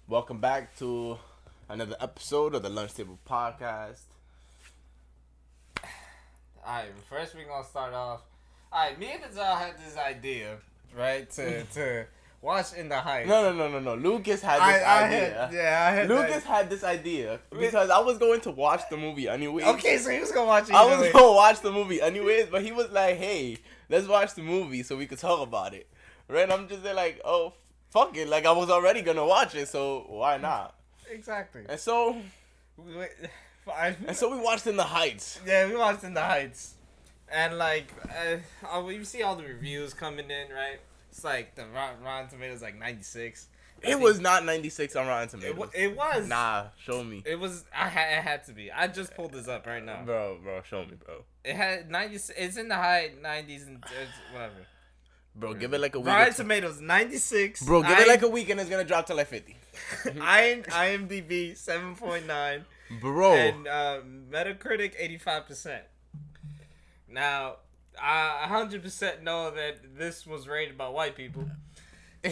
Welcome back to another episode of the LunchTable podcast. Alright, first we're gonna start off. Alright, me and Denzel had this idea, right? To watch In the Heights. No. Lucas had this idea. I had Lucas had this idea because I was going to watch the movie anyways. Okay, so he was gonna watch it. I was going to watch the movie anyways, but he was like, "Hey, let's watch the movie so we could talk about it." Right? And I'm just there like, "Oh, fuck it!" Like I was already gonna watch it, so why not? Exactly. And so we watched In the Heights. Yeah, we watched In the Heights, and you see all the reviews coming in, right? It's like the Rotten Tomatoes like 96. It was not 96 on Rotten Tomatoes. It was. Nah, show me. It was. It had to be. I just pulled this up right now. Bro, show me, bro. It had 90. It's in the high 90s and whatever. Bro, give it like a week. Rotten Tomatoes 96. Bro, give it like a week and it's gonna drop to like 50. IMDb 7.9. Bro. And Metacritic 85%. Now, I 100% know that this was rated by white people. Oh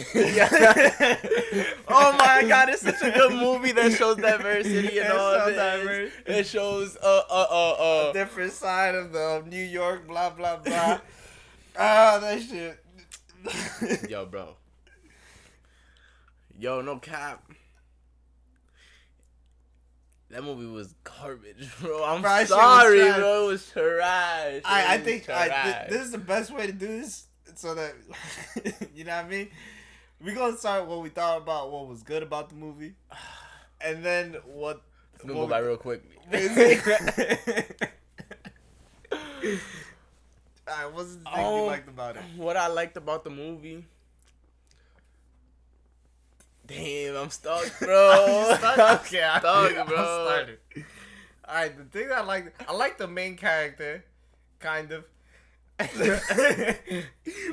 my god, it's such a good movie that shows diversity and all so this. It shows a different side of the New York, blah blah blah. That shit. Yo, bro. Yo, no cap. That movie was garbage, bro. I'm sorry, bro. It was trash. I think this is the best way to do this, so that you know what I mean. We're gonna start what we thought about what was good about the movie, and then what. It's gonna go by real quick. Alright, what's the thing you liked about it? What I liked about the movie. Damn, I'm stuck, bro. Okay, I'm stuck, bro. I'll start it. Alright, the thing I like the main character, kind of.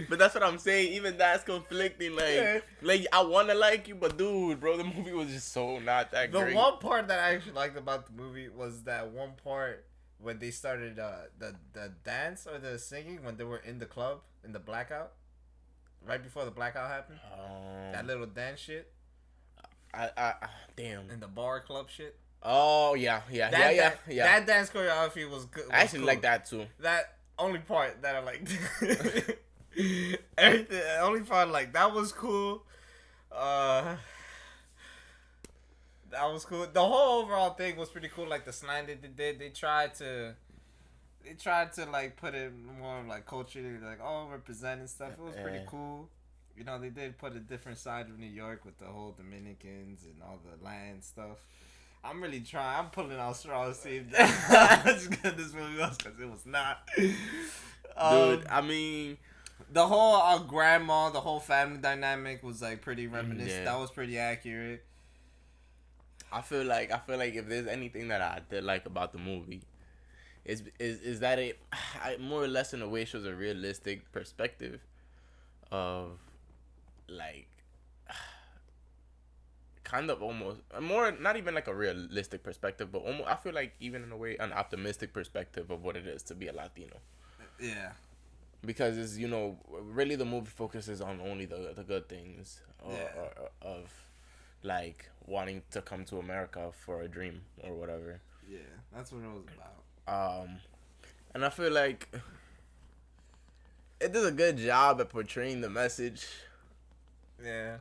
But that's what I'm saying. Even that's conflicting. Like I wanna like you, but dude, bro, the movie was just so not that great. The one part that I actually liked about the movie was that one part when they started the dance or the singing when they were in the club in the blackout, right before the blackout happened. That little dance shit. I damn. In the bar club shit. Oh yeah. That dance choreography was good. I actually like that too. That only part that I liked. Everything. The only part like that was cool. That was cool. The whole overall thing was pretty cool. Like the slime that they did, they tried to like put it more like culturally, like representing stuff. It was pretty cool. You know, they did put a different side of New York with the whole Dominicans and all the land stuff. I'm really trying. I'm pulling out straws to see if that's good this movie was, because it was not. Dude, I mean, the whole grandma, the whole family dynamic was like pretty reminiscent. Yeah. That was pretty accurate. I feel like if there's anything that I did like about the movie, is that it more or less in a way shows a realistic perspective of like kind of almost more, not even like a realistic perspective, but almost I feel like even in a way an optimistic perspective of what it is to be a Latino. Yeah. Because it's, you know, really the movie focuses on only the good things of like wanting to come to America for a dream or whatever. Yeah, that's what it was about. And I feel like it does a good job at portraying the message. Yeah.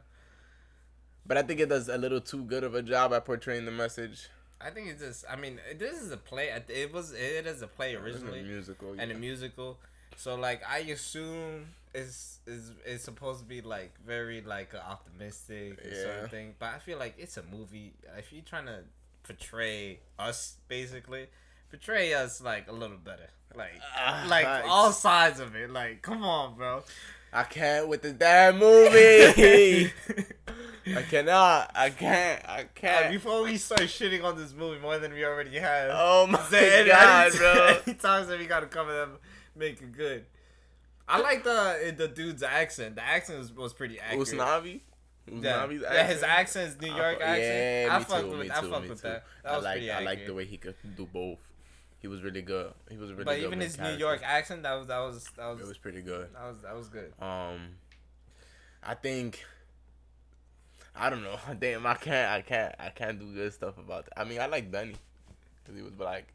But I think it does a little too good of a job at portraying the message. I think it's just, I mean, this is a play. It is a play originally. It's a musical. Yeah. And a musical. So, like, I assume it's supposed to be, like, very, like, optimistic and sort of thing. But I feel like it's a movie. If you're trying to portray us, basically, portray us, like, a little better. Like all sides of it. Like, come on, bro. I can't with this damn movie. I cannot. I can't. Before we start shitting on this movie more than we already have. Oh my god, bro. Any times that we gotta cover them, make it good. I like the dude's accent. The accent was pretty accurate. Usnavi? Usnavi's accent? Yeah, his accent is New York accent. Yeah, I fuck with that. That was pretty accurate. I like the way he could do both. He was really good. He was really but good. But even his New York accent, that was. It was pretty good. That was good. I think I don't know. Damn, I can't do good stuff about that. I mean, I like Benny because he was black.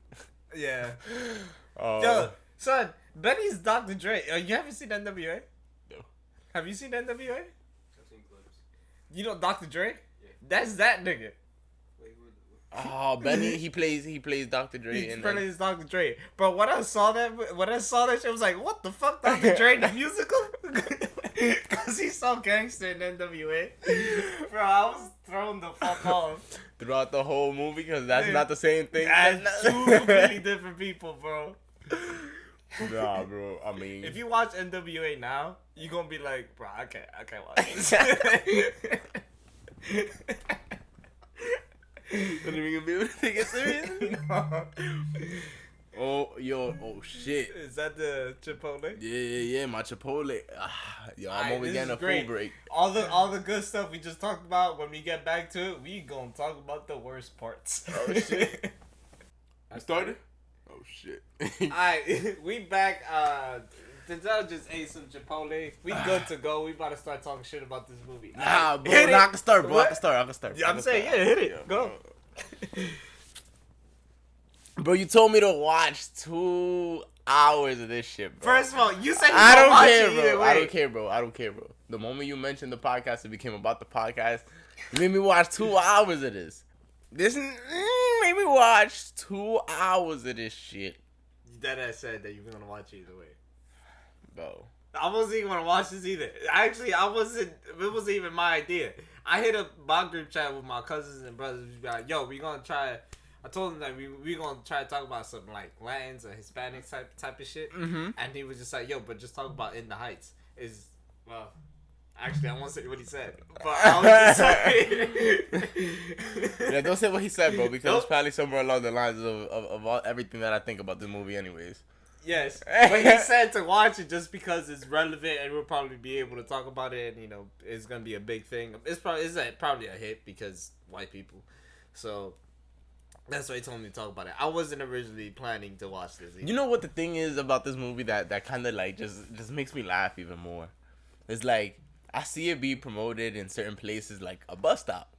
Yeah. Oh. Yo, son, Benny's Dr. Dre. You haven't seen NWA? No. Have you seen NWA? I've seen clips. You know Dr. Dre? Yeah. That's that nigga. Wait, Oh, Benny, he plays Dr. Dre. He And plays Dr. Dre. But when I saw that shit, I was like, what the fuck, Dr. Dre, the musical? Because he's so gangster in NWA. Bro, I was thrown the fuck off. throughout the whole movie, because that's not the same thing. That's two completely different people, bro. Nah, bro. I mean, If you watch NWA now, you're gonna be like, bro, I can't watch this. Don't even gonna be able to take it serious. No. Oh shit. Is that the Chipotle? Yeah, my Chipotle. Yo, I'm Alright, only this getting is a great. full break. All the good stuff we just talked about. When we get back to it, we gonna talk about the worst parts. Oh, shit. I started? Oh shit. Alright, we back. Denzel just ate some Chipotle. We good to go. We about to start talking shit about this movie. Nah, bro. Hit it. I can start, bro. What? I can start. Yeah, I'm saying, yeah, hit it. Go. Bro, you told me to watch 2 hours of this shit, bro. First of all, you said you I don't don't watch care, it either bro. way. I don't care, bro. The moment you mentioned the podcast, it became about the podcast. You made me watch 2 hours of this. This made me watch 2 hours of this shit, That ass said that you were gonna watch it either way. bro. I wasn't even gonna watch this either. Actually, I wasn't. It wasn't even my idea. I hit up my group chat with my cousins and brothers. We be like, "Yo, we gonna try." I told him that we gonna try to talk about some like Latins or Hispanic type of shit. Mm-hmm. And he was just like, "Yo, but just talk about In the Heights." Well, actually, I won't say what he said, but I was just saying. Yeah, don't say what he said, bro, because Nope. it's probably somewhere along the lines of all, everything that I think about the movie, anyways. Yes, but he said to watch it just because it's relevant and we'll probably be able to talk about it, and you know it's gonna be a big thing. It's probably a hit because white people, so that's why he told me to talk about it. I wasn't originally planning to watch this either. You know what the thing is about this movie that kind of like just makes me laugh even more? It's like I see it be promoted in certain places like a bus stop.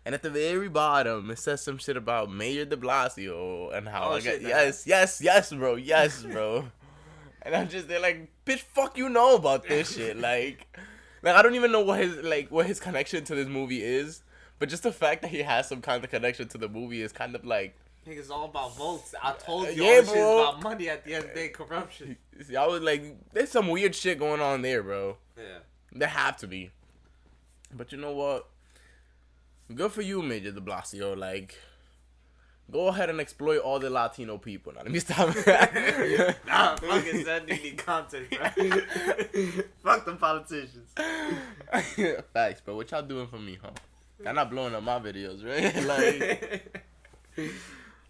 And at the very bottom, it says some shit about Mayor de Blasio and how Oh, I got shit, yes, bro. And I'm just there like, bitch, fuck you know about this shit. Like I don't even know what his connection to this movie is, but just the fact that he has some kind of connection to the movie is kind of like. Niggas all about votes. I told you Yeah, all this shit is bro. about money at the end of the day, corruption. See, I was like, there's some weird shit going on there, bro. Yeah. There have to be. But you know what? Good for you, Major de Blasio. Like, go ahead and exploit all the Latino people. Now, let me stop. Nah, fucking that nigga need content, bro. Fuck them politicians. Facts, bro. What y'all doing for me, huh? Y'all not blowing up my videos, right? Like,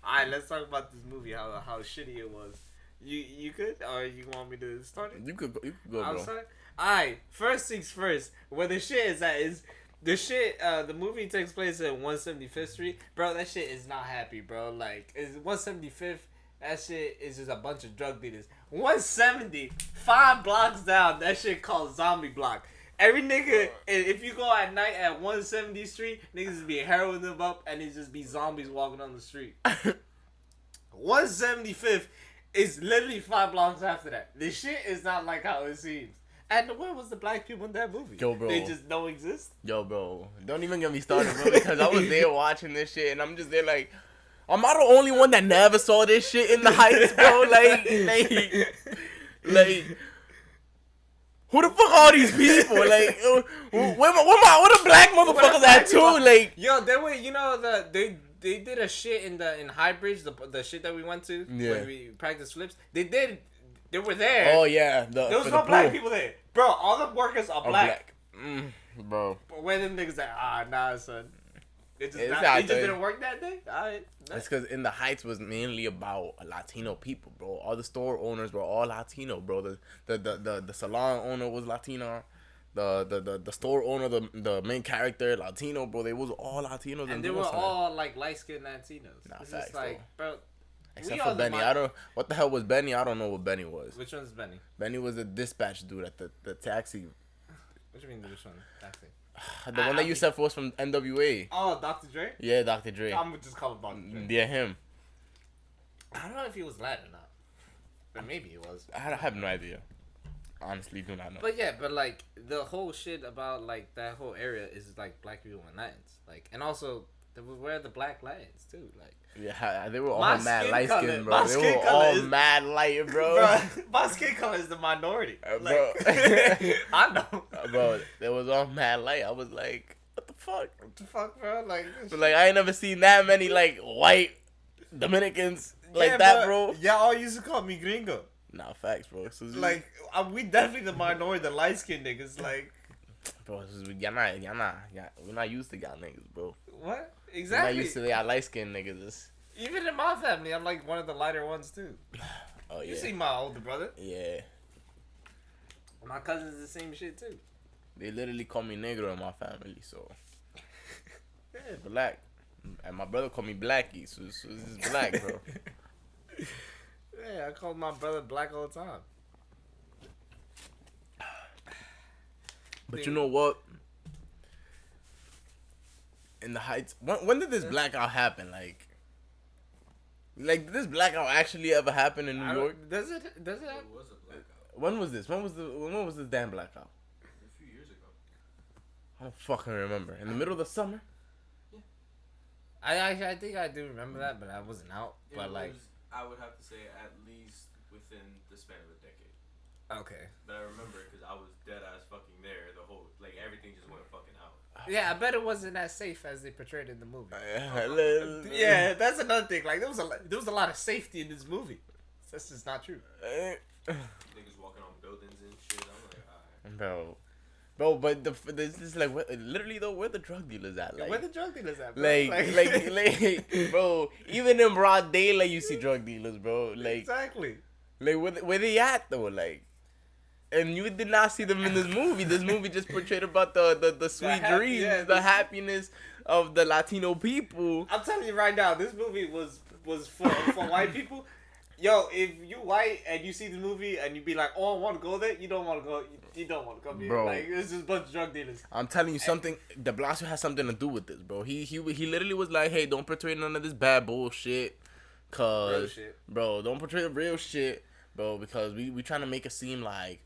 Alright, let's talk about this movie. How shitty it was. You could, or you want me to start it? you could go, bro. Outside. Alright, first things first. Where the shit is at is the shit. The movie takes place at 175th Street, bro. That shit is not happy, bro. Like, it's 175th. That shit is just a bunch of drug dealers. 170, 5 blocks down. That shit called Zombie Block. Every nigga, if you go at night at 170th Street, niggas be heroin them up, and it just be zombies walking on the street. 175th is literally 5 blocks after that. This shit is not like how it seems. And where was the black people in that movie? Yo, bro. They just don't exist? Yo, bro. Don't even get me started, bro, because I was there watching this shit, and I'm just there like, am I the only one that never saw this shit in the Heights, bro? Like, who the fuck are these people? Like, where the black motherfuckers at too? Like, yo, they were, you know, they did a shit in High Bridge, the shit that we went to when we practiced flips. They were there. Oh yeah, there was no black people there, bro. All the workers are black. Bro. But where them niggas at? Nah, son. It just didn't work that day. Alright. It's because In the Heights was mainly about Latino people, bro. All the store owners were all Latino, bro. The salon owner was Latino. The store owner, the main character, Latino, bro. They was all Latinos, and they were all like light skinned Latinos. Nah, it's facts, just like, bro. Except for Benny. I don't. What the hell was Benny? I don't know what Benny was. Which one's Benny? Benny was the dispatch dude at the taxi. What do you mean which one? Taxi. The one that you said was from NWA. Oh, Dr. Dre? Yeah, Dr. Dre. I'm gonna just call him Dr. Dre. Yeah, him. I don't know if he was Latin or not. But maybe he was. I have no idea. Honestly, do not know. But yeah, but like the whole shit about like that whole area is like black people and Latins. Like, and also where the black Latins too. Like, yeah, they were all my mad skin light color- skin, my bro. They skin were color all is- mad light, bro. bro, my skin color is the minority. Bro. Like, I know. Bro, they was all mad light. I was like, what the fuck? What the fuck, bro? Like, But like, I ain't never seen that many like white Dominicans like yeah, that, but bro. Y'all all used to call me gringo. Nah, facts, bro. So, Like, we definitely the minority, the light skinned niggas. Like, bro, we're not used to y'all niggas, bro. what? We're not Exactly. used to y'all light skinned niggas. It's, Even in my family, I'm like one of the lighter ones too. oh yeah, You see my older brother. yeah. My cousin's the same shit too. They literally call me negro in my family, so yeah, black. And my brother called me Blackie, so this is black, bro. Yeah, I call my brother black all the time. But you know what? In the Heights, when did this blackout happen? Like did this blackout actually ever happen in New York? Does it? Does it? There was a blackout When was this? When was this damn blackout? a few years ago. I don't fucking remember. In the middle of the summer? I think I do remember that, but I wasn't out. It But like, was, I would have to say at least within the span of a decade. okay. But I remember it because I was dead ass fucking there. The whole everything just went fucking out. Yeah, I bet it wasn't as safe as they portrayed in the movie. Yeah. Yeah, that's another thing. Like there was a lot of safety in this movie. That's just not true. Niggas walking on buildings and shit. I'm like, alright. Bro, but this is like literally though, where the drug dealers at? Like, Where the drug dealers at, bro? like, bro, even in broad daylight you see drug dealers, bro. Like, exactly. like where they at though? Like, and you did not see them in this movie. This movie just portrayed about the sweet dreams, yeah, the happiness of the Latino people. I'm telling you right now, this movie was for white people. Yo, if you white and you see the movie and you be like, "Oh, I want to go there," you don't want to go. You don't want to come here. Bro. Like it's just a bunch of drug dealers. I'm telling you something. De Blasio has something to do with this, bro. He literally was like, "Hey, don't portray none of this bad bullshit, cause Real shit. bro, don't portray the real shit, bro, because we trying to make it seem like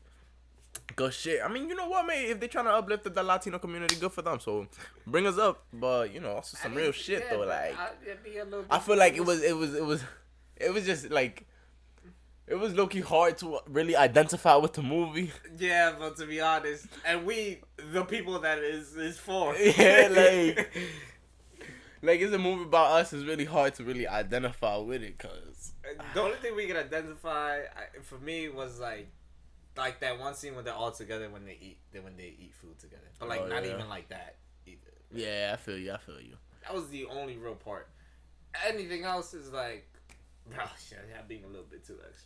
good shit. I mean, you know what, man? If they trying to uplift the Latino community, good for them. So bring us up, but you know, also some real shit though. Like, I feel like it was just like. It was low-key hard to really identify with the movie. Yeah, but to be honest, and we the people that is for. Yeah, like it's a movie about us. It's really hard to really identify with it, cause The only thing we can identify for me was like that one scene when they're all together when they eat food together, but like Oh, not yeah. even like that either. yeah, I feel you. That was the only real part. Anything else is like, bro, shit, yeah, being a little bit too extra.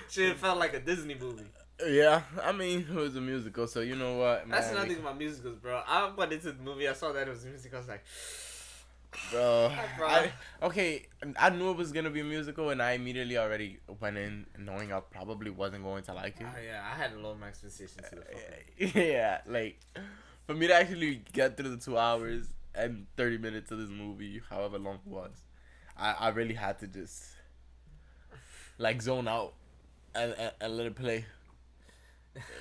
Shit felt like a Disney movie. Yeah, I mean it was a musical, so you know what, man. That's another thing about musicals, bro. I went into the movie, I saw that it was a musical, I was like, bro. Bro. I knew it was gonna be a musical, and I immediately already went in knowing I probably wasn't going to like it. oh yeah, I had low expectations to the fucking Yeah, like for me to actually get through the 2 hours and 30 minutes of this movie, however long it was, I really had to just like zone out and let it play.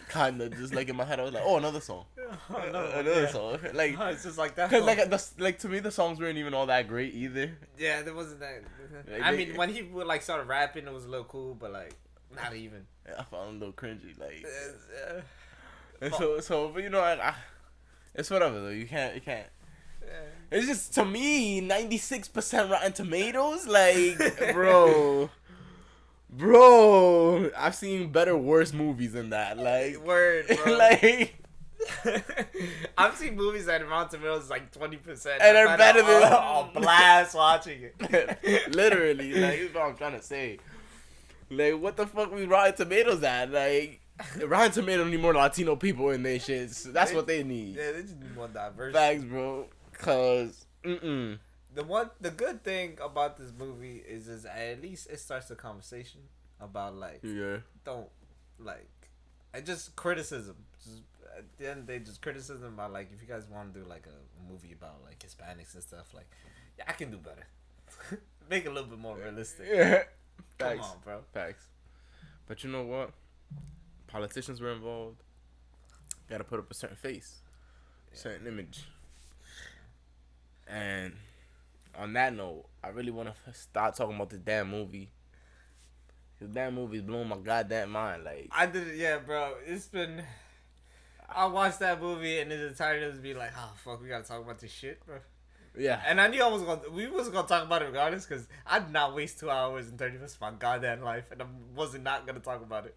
Kind of just like in my head, I was like, "Oh, another song, another song." Like, it's just like that. cause like to me, the songs weren't even all that great either. Yeah, there wasn't that. Like, I mean, when he would like started rapping, it was a little cool, but like not even. I found it a little cringy, like. Yeah. And but you know, it's whatever though. You can't. It's just to me, 96% Rotten Tomatoes, like, bro, I've seen better, worse movies than that. Like, Word, bro. like, I've seen movies that Rotten Tomatoes is like 20%, and they're better than a blast watching it. literally, like, that's what I'm trying to say. Like, what the fuck we Rotten Tomatoes at? Like, Rotten Tomatoes need more Latino people in their shit. So that's what they need. Yeah, they just need more diverse. Facts, bro. Cause, The good thing about this movie is at least it starts a conversation about like yeah. don't like, just criticism. Just, at the end of the day, just criticism about like if you guys want to do like a movie about like Hispanics and stuff, like yeah, I can do better. Make it a little bit more realistic. Yeah. Come Facts. on, bro. Facts. But you know what? Politicians were involved. Gotta put up a certain face, certain image. And on that note, I really want to start talking about this damn movie. This damn movie is blowing my goddamn mind. Like, I did it, yeah, bro. It's been. I watched that movie and the entire was be like, oh fuck, we gotta talk about this shit, bro. yeah. And I knew we was gonna talk about it regardless, because I did not waste 2 hours and 30 minutes of my goddamn life, and I wasn't not gonna talk about it.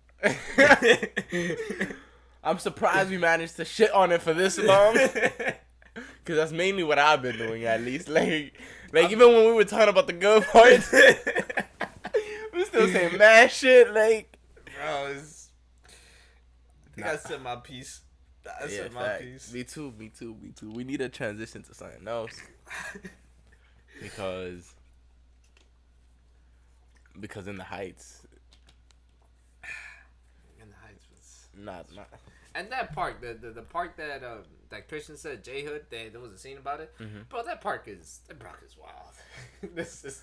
I'm surprised we managed to shit on it for this long. Cause that's mainly what I've been doing, at least. Like even when we were talking about the good parts, we still saying mad shit. Like, bro, it's. I think I said my piece. I said my piece. Me too. We need to transition to something else. because in the Heights. In the Heights was. Not. And that park, the park that Christian said, J Hood, there was a scene about it. Mm-hmm. Bro, that park is wild. This is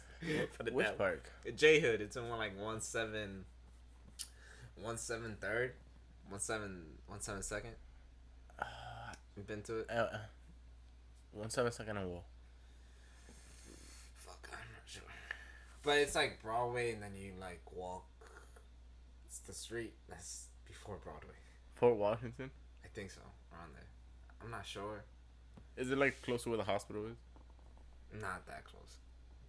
Which park? J Hood. It's in 17 3rd, 17 second. You been to it? 17 second and wall. Fuck, I'm not sure. But it's like Broadway, and then you like walk. It's the street that's before Broadway. Fort Washington. I think so, around there. I'm not sure. Is it like close to where the hospital is? Not that close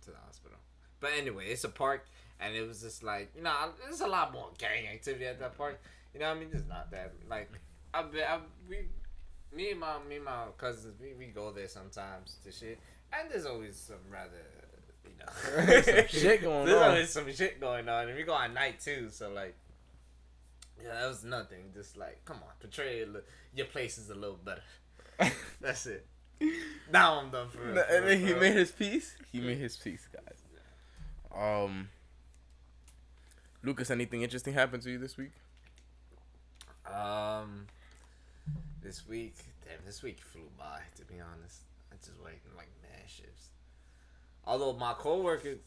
to the hospital. But anyway, it's a park, and it was just like, there's a lot more gang activity at that park. You know what I mean? It's not that like me and my cousins, we go there sometimes to shit, and there's always some rather some shit going there's on. always some shit going on, and we go at night too. So like, yeah, that was nothing. Just like, come on, portray your places a little better. That's it. Now I'm done for real. And then he made his peace. He made his peace, guys. Lucas, anything interesting happened to you this week? This week flew by. To be honest, I just waiting like mad shifts. Although my coworkers,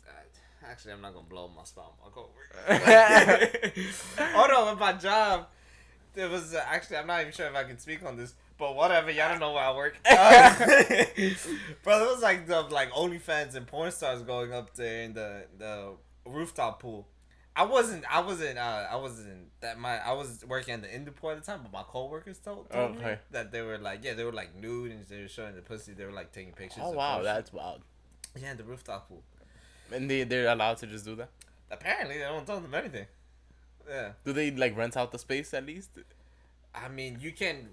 actually, I'm not gonna blow my spot on my coworkers. Oh no, with my job, there was actually, I'm not even sure if I can speak on this. But whatever, y'all don't know where I work. Bro, there was like the OnlyFans and porn stars going up there in the rooftop pool. I wasn't that my I was working at the Indeport at the time, but my coworkers told me that they were like nude, and they were showing the pussy. They were like taking pictures. Oh wow, that's wild. Yeah, in the rooftop pool. And they're allowed to just do that? Apparently, they don't tell them anything. Yeah. Do they like rent out the space at least? I mean, you can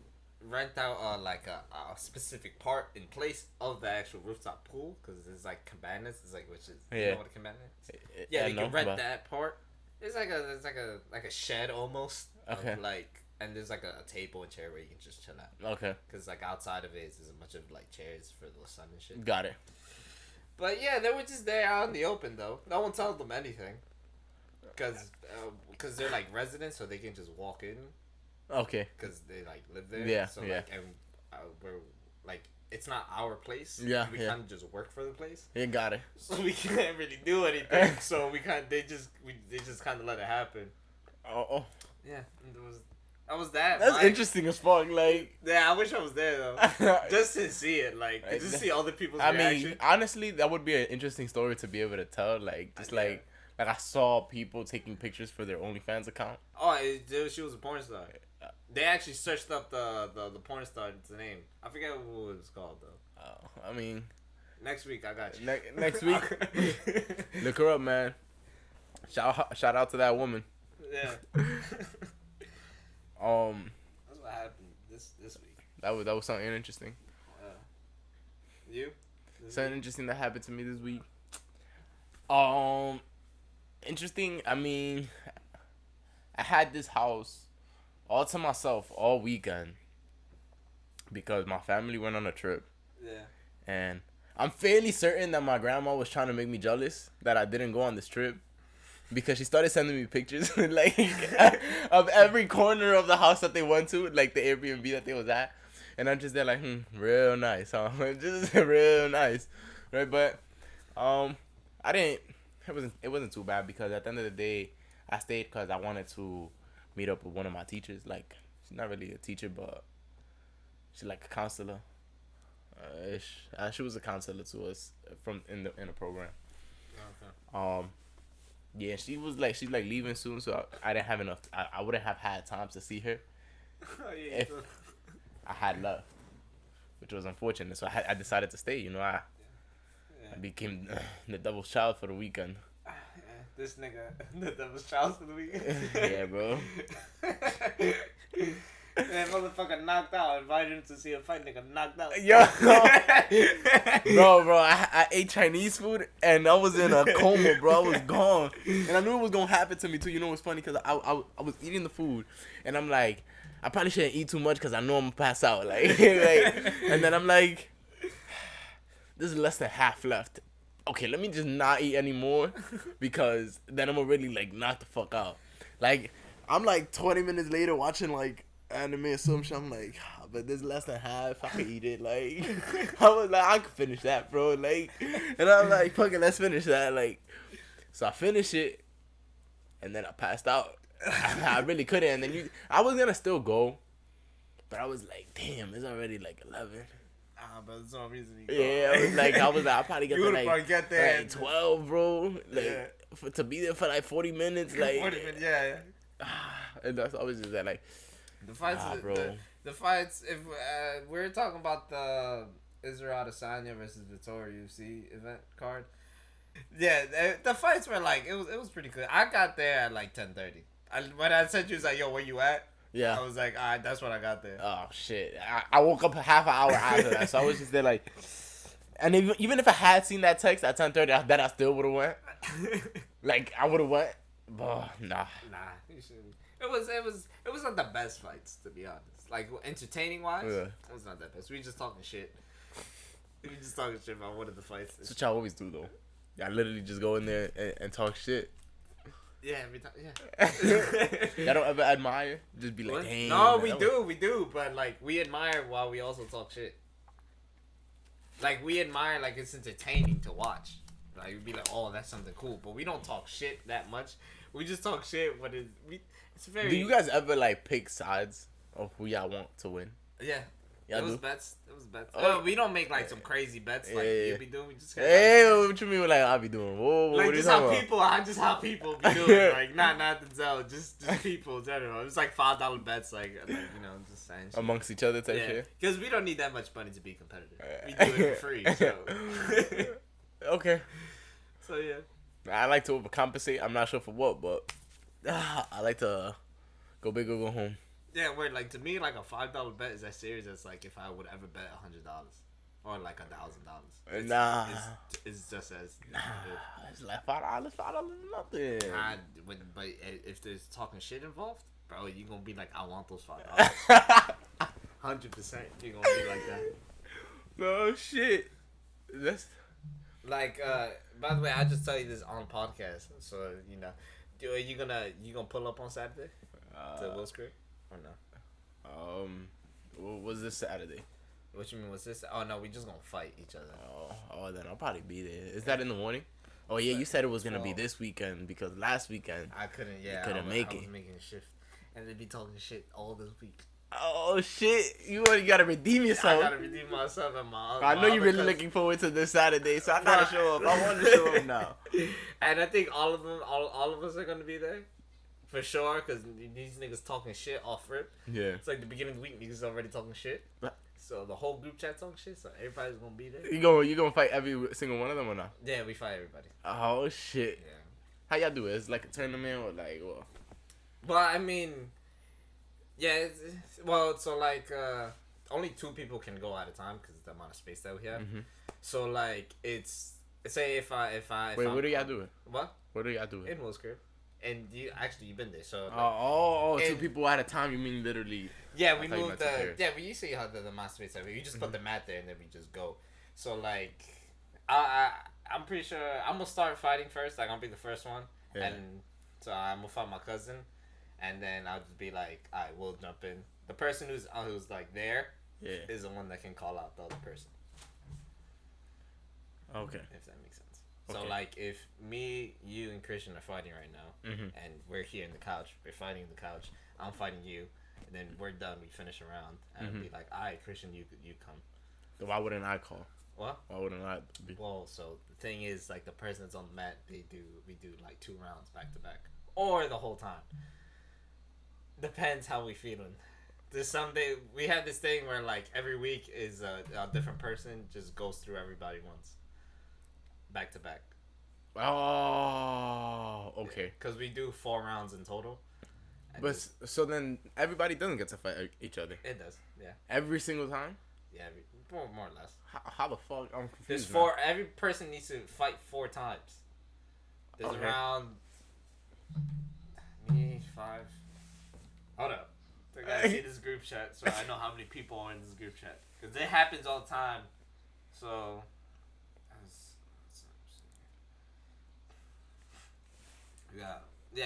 rent out a specific part in place of the actual rooftop pool, because it's like cabanas. It's like, which is you know what a cabana is? Yeah, you can rent that part. It's like a shed almost. Okay. And there's like a table and chair where you can just chill out. Okay. Because like outside of it is a bunch of like chairs for the sun and shit. Got it. But yeah, they were just there out in the open though. No one told them anything. Because they're like residents, so they can just walk in. Okay. Because they like live there. Yeah. So yeah. like, and we're like, it's not our place. Yeah. We kind of just work for the place. Yeah, got it. So we can't really do anything. So they just kind of let it happen. Oh. Yeah. That was that. That's interesting as fuck. Like. Yeah, I wish I was there though. Just to see it, like, just to see other people's reaction. Mean, honestly, that would be an interesting story to be able to tell. Like, just like I saw people taking pictures for their OnlyFans account. Oh, she was a porn star. They actually searched up the porn star. It's the name. I forget what it was called though. I mean, next week I got you. Next week, look her up, man. Shout out to that woman. Yeah. That's what happened this week. That was something interesting. You? Something interesting that happened to me this week. Interesting. I mean, I had this house all to myself all weekend because my family went on a trip. Yeah. And I'm fairly certain that my grandma was trying to make me jealous that I didn't go on this trip. because she started sending me pictures like of every corner of the house that they went to, like the Airbnb that they was at, and I'm just there like, real nice, huh? Just real nice, right? But I didn't. It wasn't too bad because at the end of the day, I stayed because I wanted to meet up with one of my teachers. Like, she's not really a teacher, but she's like a counselor. She was a counselor to us from in the program. Okay. Yeah, she's like leaving soon, so I didn't have enough. I wouldn't have had time to see her if I had left, which was unfortunate. So I decided to stay. You know, I became the devil's child for the weekend. This nigga, the devil's child for the weekend. Yeah, bro. That motherfucker knocked out. Invited him to see a fight. Nigga knocked out. Yo, bro, I ate Chinese food and I was in a coma, bro. I was gone, and I knew it was gonna happen to me too. You know what's funny? Cause I was eating the food, and I'm like, I probably shouldn't eat too much because I know I'm gonna pass out. Like, and then I'm like, there's less than half left. Okay, let me just not eat anymore because then I'm gonna really like knock the fuck out. Like, I'm like 20 minutes later watching like anime or some shit. I'm like, but there's less than half. I can eat it. Like, I was like, I could finish that, bro. Like, and I'm like, fuck it, let's finish that. Like, so I finished it, and then I passed out. I really couldn't. And then I was gonna still go, but I was like, damn, it's already like 11. But there's no reason you go. Yeah, I was like, I'll probably get there like, get there like 12, bro. Like, yeah. to be there for like 40 minutes, like 40 minutes, yeah. And that's always just that, like, the fights, bro. The fights. If we're talking about the Israel Adesanya versus Vittoria UFC event card, yeah, the fights were like it was pretty good. I got there at like 10:30. When I said you was like, yo, where you at? Yeah. I was like, all right, that's when I got there. Oh shit! I woke up half an hour after that, so I was just there like, and even if I had seen that text at 10:30, then I still would have went. Like, I would have went, but nah. You shouldn't. It was not the best fights, to be honest. Like, entertaining wise, it was not that best. We just talking shit. We just talking shit about one of the fights. That's what y'all always do though. Y'all literally just go in there and talk shit. Yeah, every time. Yeah. Y'all don't ever admire? Just be like, What? damn. No, we do. But like, we admire while we also talk shit. Like, we admire like it's entertaining to watch. Like, we'd be like, oh, that's something cool. But we don't talk shit that much. We just talk shit when it's very. Do you guys ever like pick sides of who y'all want to win? Yeah. Y'all It was do? bets. Oh. We don't make like some crazy bets like you be doing. We just Hey, what you mean? Like, I'll be doing? Whoa, like what are you just talking how about? just how people be doing. Like not Denzel, just people in general. It's like $5 bets, like you know, just saying shit. Amongst each other type Yeah, shit. because we don't need that much money to be competitive. We do it for free. So. Okay. So yeah. I like to overcompensate. I'm not sure for what, but I like to go big or go home. Yeah, where like to me, like a $5 bet is as serious as like if I would ever bet $100 or like $1,000. Nah, it's just as. it's like $5. $5 is nothing. But if there's talking shit involved, bro, you gonna be like, I want those $5. 100%, you gonna be like that. No shit. That's like. By the way, I just tell you this on podcast, so you know. You gonna pull up on Saturday to Will's crib or no? What was this Saturday? What you mean? What's this? Oh no, we just gonna fight each other. Oh, then I'll probably be there. Is that in the morning? Oh yeah, you said it was gonna be this weekend because last weekend I couldn't. Yeah, couldn't make it. I was making a shift, and they'd be talking shit all this week. Oh shit! You gotta redeem yourself. I gotta redeem myself and I know you're really looking forward to this Saturday, so I gotta show up. I want to show up now. And I think all of them, all of us are gonna be there, for sure. Cause these niggas talking shit off rip. Yeah. It's like the beginning of the week, niggas already talking shit. So the whole group chat talking shit. So everybody's gonna be there. You gonna fight every single one of them or not? Yeah, we fight everybody. Oh shit! Yeah. How y'all do it? It's like a tournament or like what? Well, I mean, yeah. Well, so like only 2 people can go at a time because of the amount of space that we have. Mm-hmm. So like it's say if I wait, where do y'all do it? What? Where do y'all do it? In Will's crib. And you've been there, so. Like, 2 people at a time. You mean literally? Yeah, we moved we you see how the amount of space that we just put the mat there and then we just go. So like, I'm pretty sure I'm gonna start fighting first. Like I'm gonna be the first one, Yeah. And so I'm gonna find my cousin, and then I'll just be like, all right, we'll jump in. The person who's like there Yeah. is the one that can call out the other person. Okay. If that makes sense. So Okay. like if me, you, and Christian are fighting right now, and we're here in the couch, we're fighting the couch. I'm fighting you, and then we're done. We finish a round, and I'll be like, all right, Christian, you come. So why wouldn't I call? What? Why wouldn't I be? Well, so the thing is, like the person that's on the mat, we do like 2 rounds back to back, or the whole time. Depends how we feeling. There's some day we have this thing where like every week is a different person just goes through everybody once, back to back. Oh, okay. Because we do 4 rounds in total. But so then everybody doesn't get to fight each other It does, yeah. every single time. Yeah, more or less. How the fuck? I'm confused. There's now. 4. Every person needs to fight 4 times. There's Okay. around me 5. Hold up. I gotta see this group chat so I know how many people are in this group chat because it happens all the time. So.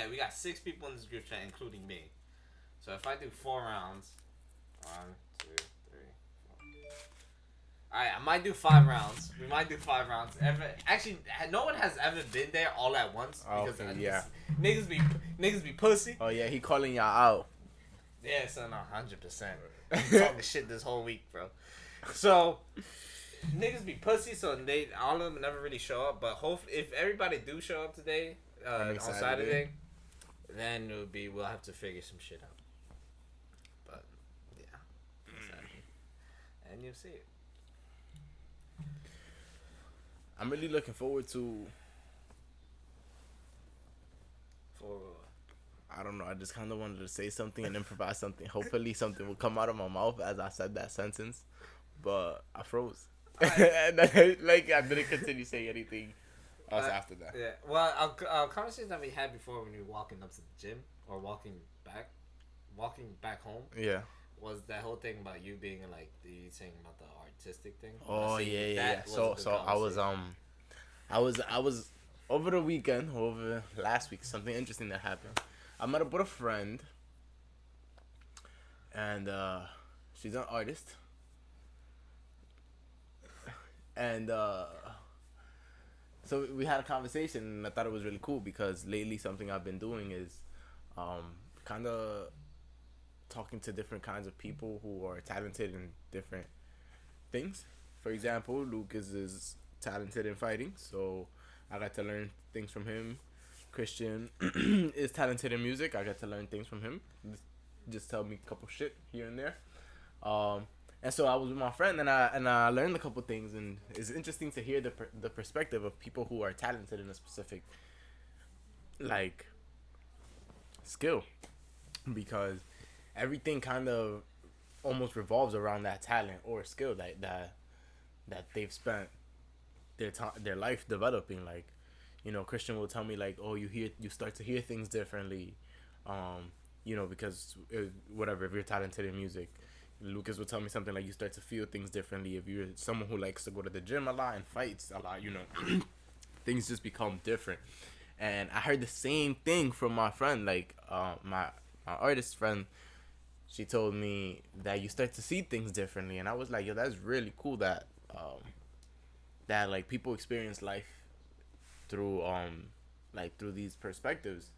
We got 6 people in this group chat, including me. So if I do 4 rounds, 1, 2, 3, 4. Alright, I might do 5 rounds. We might do 5 rounds. Actually, no one has ever been there all at once because Okay, yeah. niggas be pussy. Oh yeah, he calling y'all out. Yeah, so no, 100%. Talking shit this whole week, bro. So niggas be pussy, so all of them never really show up. But hopefully, if everybody do show up today on Saturday, then we'll have to figure some shit out. But yeah, Saturday. And you'll see it. I'm really looking forward to. For I don't know. I just kind of wanted to say something and improvise something. Hopefully, something will come out of my mouth as I said that sentence, but I froze. And I didn't continue saying anything else after that. Yeah. Well, our conversation that we had before when we were walking up to the gym or walking back home. Yeah. Was that whole thing about you being like you saying about the artistic thing? Oh yeah. So I was over the weekend, over last week, something interesting that happened. I met up with a friend, and she's an artist, and so we had a conversation, and I thought it was really cool because lately something I've been doing is kind of talking to different kinds of people who are talented in different things. For example, Lucas is talented in fighting, so I got to learn things from him. Christian is talented in music. I got to learn things from him. Just tell me a couple shit here and there. And so I was with my friend, and I learned a couple things, and it's interesting to hear the perspective of people who are talented in a specific like skill, because everything kind of almost revolves around that talent or skill that they've spent their life developing. Like, you know, Christian will tell me like, oh, you start to hear things differently, you know, because whatever, if you're talented in music. Lucas will tell me something like you start to feel things differently if you're someone who likes to go to the gym a lot and fights a lot, you know. Things just become different. And I heard the same thing from my friend, like my artist friend. She told me that you start to see things differently, and I was like, yo, that's really cool that that like people experience life through through these perspectives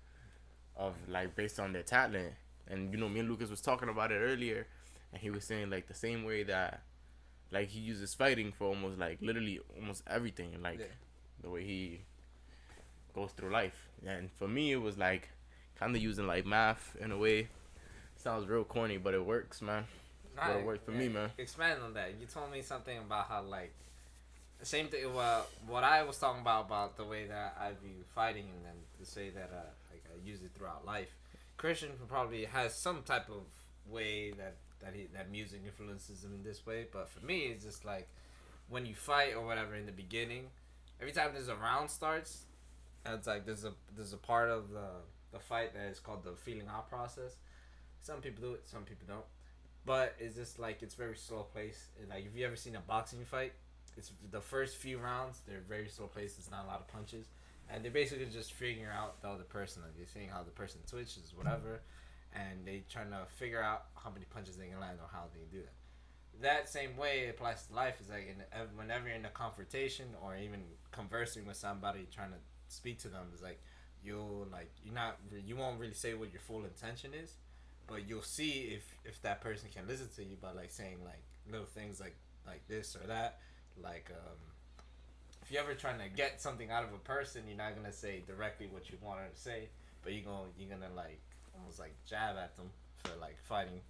of like based on their talent. And you know, me and Lucas was talking about it earlier, and he was saying like the same way that like he uses fighting for almost like literally almost everything, like the way he goes through life. And for me, it was like kind of using like math in a way. Sounds real corny, but it works, man. What it worked for me, man. Expand on that. You told me something about how like the same thing. Well, what I was talking about the way that I view fighting, and then to say that like I use it throughout life. Christian probably has some type of way that music influences him in this way, but for me, it's just like when you fight or whatever in the beginning. Every time there's a round starts, it's like there's a part of the fight that is called the feeling out process. Some people do it, some people don't. But it's just like it's very slow pace. Like if you ever seen a boxing fight, it's the first few rounds they're very slow paced. It's not a lot of punches, and they're basically just figuring out the other person. Like they're seeing how the person twitches, whatever, and they trying to figure out how many punches they can land or how they can do that. That same way it applies to life is like whenever you're in a confrontation or even conversing with somebody, trying to speak to them, is like you won't really say what your full intention is, but you'll see if that person can listen to you by like saying like little things like this or that, like if you're ever trying to get something out of a person, you're not gonna say directly what you want her to say, but you're gonna like almost like jab at them for like fighting.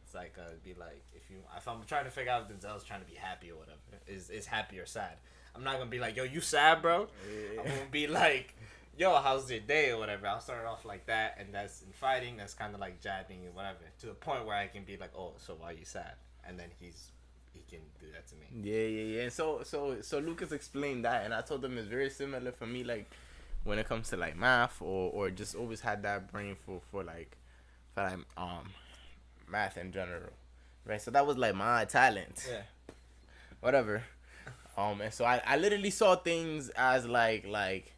It's like be like if I'm trying to figure out if Denzel's trying to be happy or whatever, is happy or sad. I'm not gonna be like, yo, you sad, bro. Yeah. I'm gonna be like, yo, how's your day or whatever. I'll start off like that, and that's in fighting. That's kind of like jabbing and whatever, to the point where I can be like, oh, so why are you sad? And then he can do that to me. Yeah. And so Lucas explained that, and I told him it's very similar for me, like when it comes to like math or just always had that brain for math in general, right? So that was like my talent. Yeah. Whatever. And so I literally saw things as like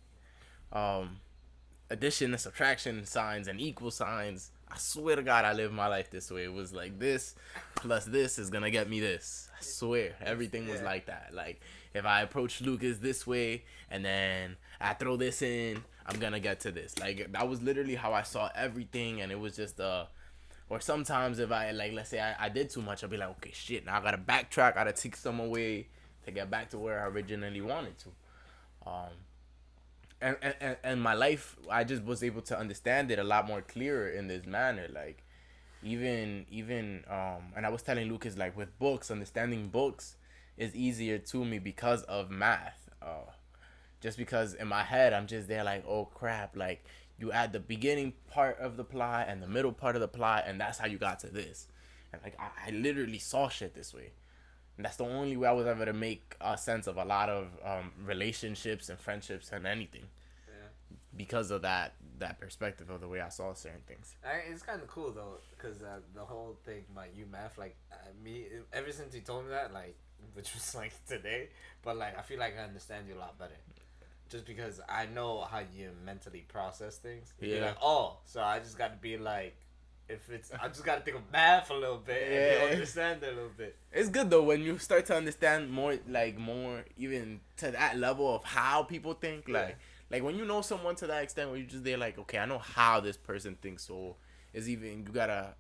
addition and subtraction signs and equal signs. I swear to God, I live my life this way. It was like this plus this is gonna get me this. I swear, everything was like that. Like if I approach Lucas this way and then I throw this in, I'm gonna get to this. Like that was literally how I saw everything, and it was just or sometimes if I like, let's say I did too much, I'll be like, okay, shit, now I gotta backtrack, I gotta take some away to get back to where I originally wanted to. And my life, I just was able to understand it a lot more clearer in this manner. Like even and I was telling Lucas, like with books, understanding books is easier to me because of math. Just because in my head I'm just there like, oh crap, like you add the beginning part of the plot and the middle part of the plot, and that's how you got to this. And like I literally saw shit this way. And that's the only way I was ever to make a sense of a lot of relationships and friendships and anything. Yeah. Because of that perspective of the way I saw certain things. It's kind of cool though, because the whole thing about you math, like me, ever since you told me that, like, which was like today, but like I feel like I understand you a lot better. Just because I know how you mentally process things. Yeah. You're like, oh, so I just got to be like, I just got to think of math a little bit and understand it a little bit. It's good though when you start to understand more even to that level of how people think. Like when you know someone to that extent where you just, they're like, okay, I know how this person thinks, so it's even, you gotta,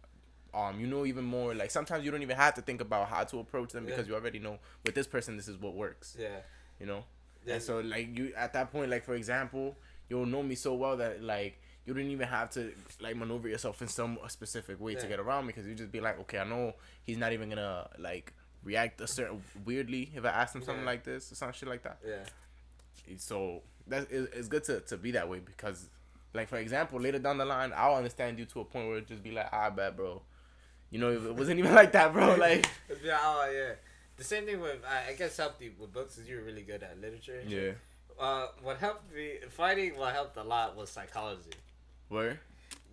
you know, even more, like sometimes you don't even have to think about how to approach them because you already know with this person, this is what works. Yeah. You know? And so, like, you, at that point, like, for example, you'll know me so well that, like, you don't even have to, like, maneuver yourself in some specific way to get around me, because you just be like, okay, I know he's not even gonna, like, react a certain weirdly if I ask him something like this or some shit like that. Yeah. So, it's good to be that way, because, like, for example, later down the line, I'll understand you to a point where it just be like, I bet, bro. You know, it wasn't even like that, bro. Like, yeah. The same thing with, I guess, helped you with books is you were really good at literature. Yeah. What helped me, fighting, what helped a lot was psychology. Where?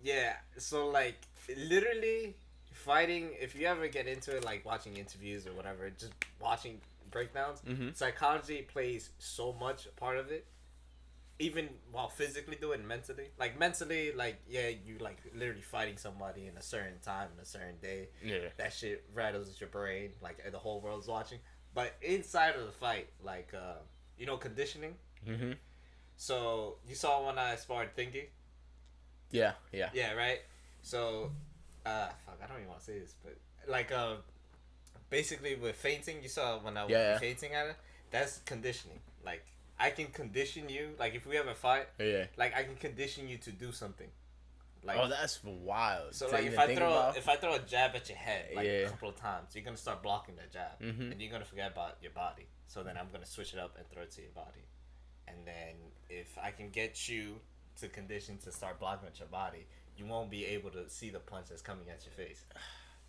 Yeah. So, like, literally, fighting, if you ever get into it, like, watching interviews or whatever, just watching breakdowns, psychology plays so much a part of it. Even while physically doing it, mentally. Like, mentally, like, yeah, you, like, literally fighting somebody in a certain time, in a certain day. Yeah. That shit rattles your brain, like, the whole world's watching. But inside of the fight, like, you know, conditioning? Mm-hmm. So, you saw when I sparred thinking? Yeah. Yeah, right? So, fuck, I don't even want to say this, but, like, basically with fainting, you saw when I was fainting at it? That's conditioning. Like, I can condition you, like, if we have a fight, like, I can condition you to do something. Like, oh, that's wild. So, like, if I throw a jab at your head, like, a couple of times, you're going to start blocking that jab, and you're going to forget about your body. So then I'm going to switch it up and throw it to your body. And then if I can get you to condition to start blocking at your body, you won't be able to see the punch that's coming at your face,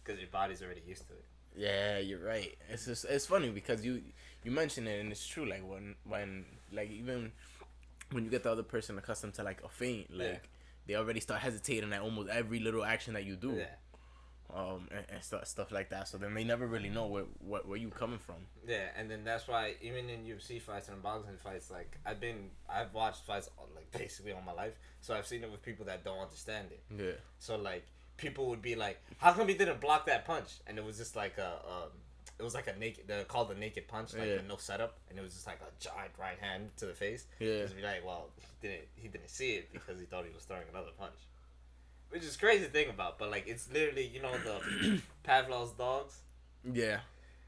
because your body's already used to it. Yeah, you're right. It's funny because you mention it, and it's true. Like when like even when you get the other person accustomed to like a feint, like they already start hesitating at almost every little action that you do. Yeah. and stuff like that. So then they never really know where you coming from. Yeah, and then that's why even in UFC fights and boxing fights, like I've watched fights like basically all my life, so I've seen it with people that don't understand it. Yeah. So like people would be like, "How come he didn't block that punch?" And it was just like it was like a naked, they're called a naked punch, like with no setup, and it was just like a giant right hand to the face. Yeah. Just be like, well, he didn't see it because he thought he was throwing another punch, which is crazy to think about. But like, it's literally, you know, the Pavlov's dogs. Yeah.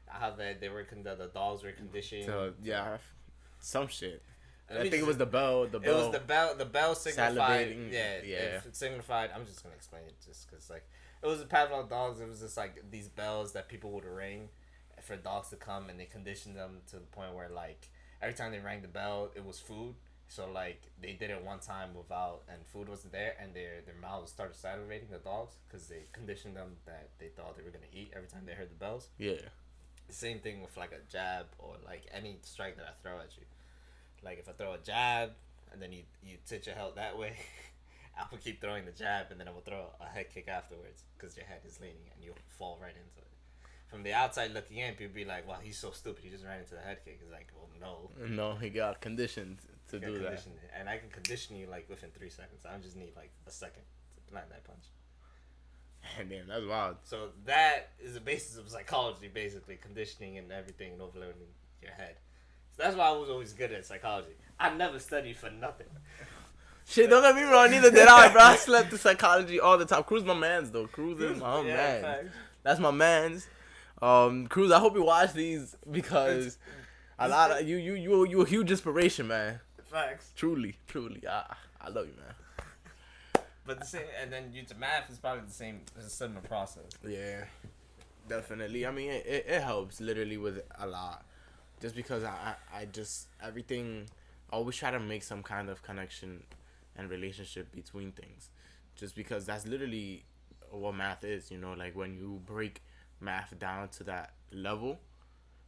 How they were the dogs were conditioned. So yeah, some shit. I think it was the bell. It was the bell. The bell signified. Yeah. It signified. I'm just gonna explain it just because like it was the Pavlov dogs. It was just like these bells that people would ring for dogs to come, and they conditioned them to the point where like every time they rang the bell, it was food. So like they did it one time without, and food wasn't there, and their mouths started salivating, the dogs, because they conditioned them that they thought they were gonna eat every time they heard the bells. Yeah. The same thing with like a jab or like any strike that I throw at you. Like if I throw a jab and then you sit your head that way, I will keep throwing the jab and then I will throw a head kick afterwards because your head is leaning and you'll fall right into it. From the outside looking in, people be like, "Wow, he's so stupid. He just ran into the head kick." It's like, well, no. No, he got conditioned to do that. And I can condition you like within 3 seconds. I just need like a second to land that punch. Damn, that's wild. So that is the basis of psychology, basically conditioning and everything and overloading your head. So that's why I was always good at psychology. I never studied for nothing. Shit, don't get me wrong, neither did I, bro. I slept in psychology all the time. Cruz my mans though. Cruz is my man. Facts. That's my mans. Cruz, I hope you watch these because a lot of you a huge inspiration, man. Facts. Truly. I love you, man. But the same, and then the math is probably the same. It's a similar process. Yeah, definitely. I mean, it helps literally with a lot. Just because I just everything, I always try to make some kind of connection and relationship between things. Just because that's literally what math is, you know, like when you break math down to that level.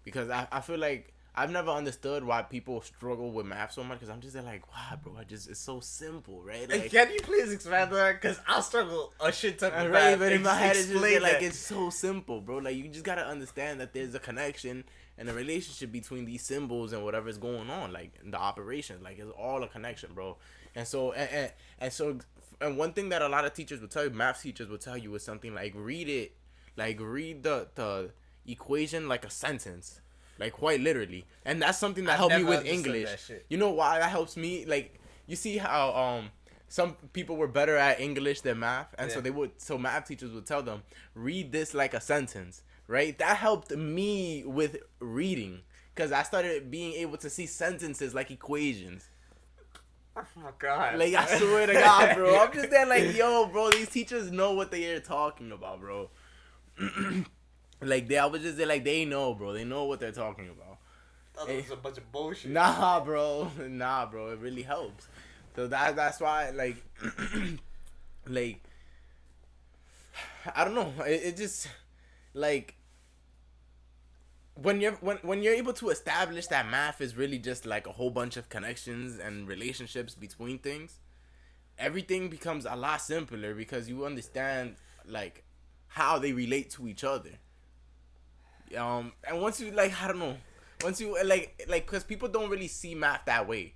Because I feel like I've never understood why people struggle with math so much. Because I'm just like, wow, bro, it's so simple, right? Like, Can you please expand that? Because I'll struggle a shit ton of right, math. but in my head it's just Explain like that. it's so simple, bro. Like you just gotta understand that there's a connection and a relationship between these symbols and whatever's going on, like in the operation. Like it's all a connection, bro. And so and one thing that a lot of teachers will tell you, math teachers will tell you, is something like read the equation like a sentence. Like quite literally. And that's something that helped me with English. You know why that helps me? Like you see how some people were better at English than math, and so math teachers would tell them, read this like a sentence, right? That helped me with reading because I started being able to see sentences like equations. Oh my god. Like I swear to God, bro. I'm just there like, yo, bro, these teachers know what they are talking about, bro. Like I was just there like they know, bro. They know what they're talking about. That was a bunch of bullshit. Nah, bro. It really helps. So that's why, like, like, I don't know. It just like when you're able to establish that math is really just like a whole bunch of connections and relationships between things, everything becomes a lot simpler because you understand like how they relate to each other. And once you because people don't really see math that way,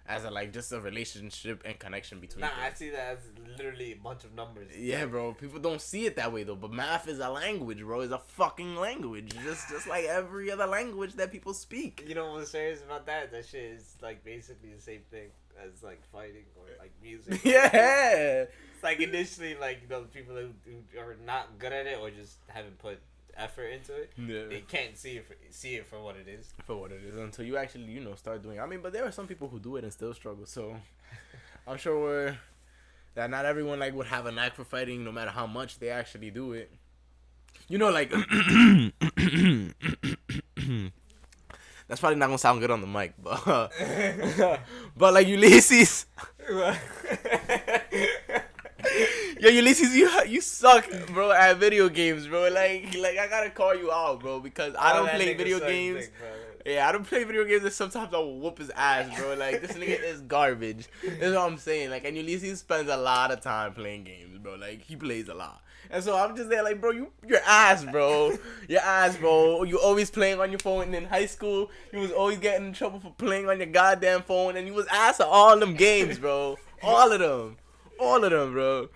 as just a relationship and connection between. Nah, things. I see that as literally a bunch of numbers. Yeah, bro. People don't see it that way though. But math is a language, bro. It's a fucking language, just like every other language that people speak. You know what's serious about that? That shit is like basically the same thing as like fighting or like music. Yeah. It's like initially, like, you know, the people who are not good at it or just haven't put effort into it, they can't see it for what it is. For what it is until you actually, start doing it. I mean, but there are some people who do it and still struggle. So I'm sure that not everyone would have a knack for fighting, no matter how much they actually do it. That's probably not gonna sound good on the mic, but but like Ulysses. Yo, Ulysses, you suck, bro, at video games, bro. Like I gotta call you out, bro, because I don't play video games. Yeah, I don't play video games, and sometimes I'll whoop his ass, bro. Like, this nigga is garbage. That's what I'm saying. Like, and Ulysses spends a lot of time playing games, bro. Like, he plays a lot. And so I'm just there like, bro, your ass, bro. Your ass, bro. You always playing on your phone. And in high school, you was always getting in trouble for playing on your goddamn phone. And you was ass at all them games, bro. All of them. All of them, bro.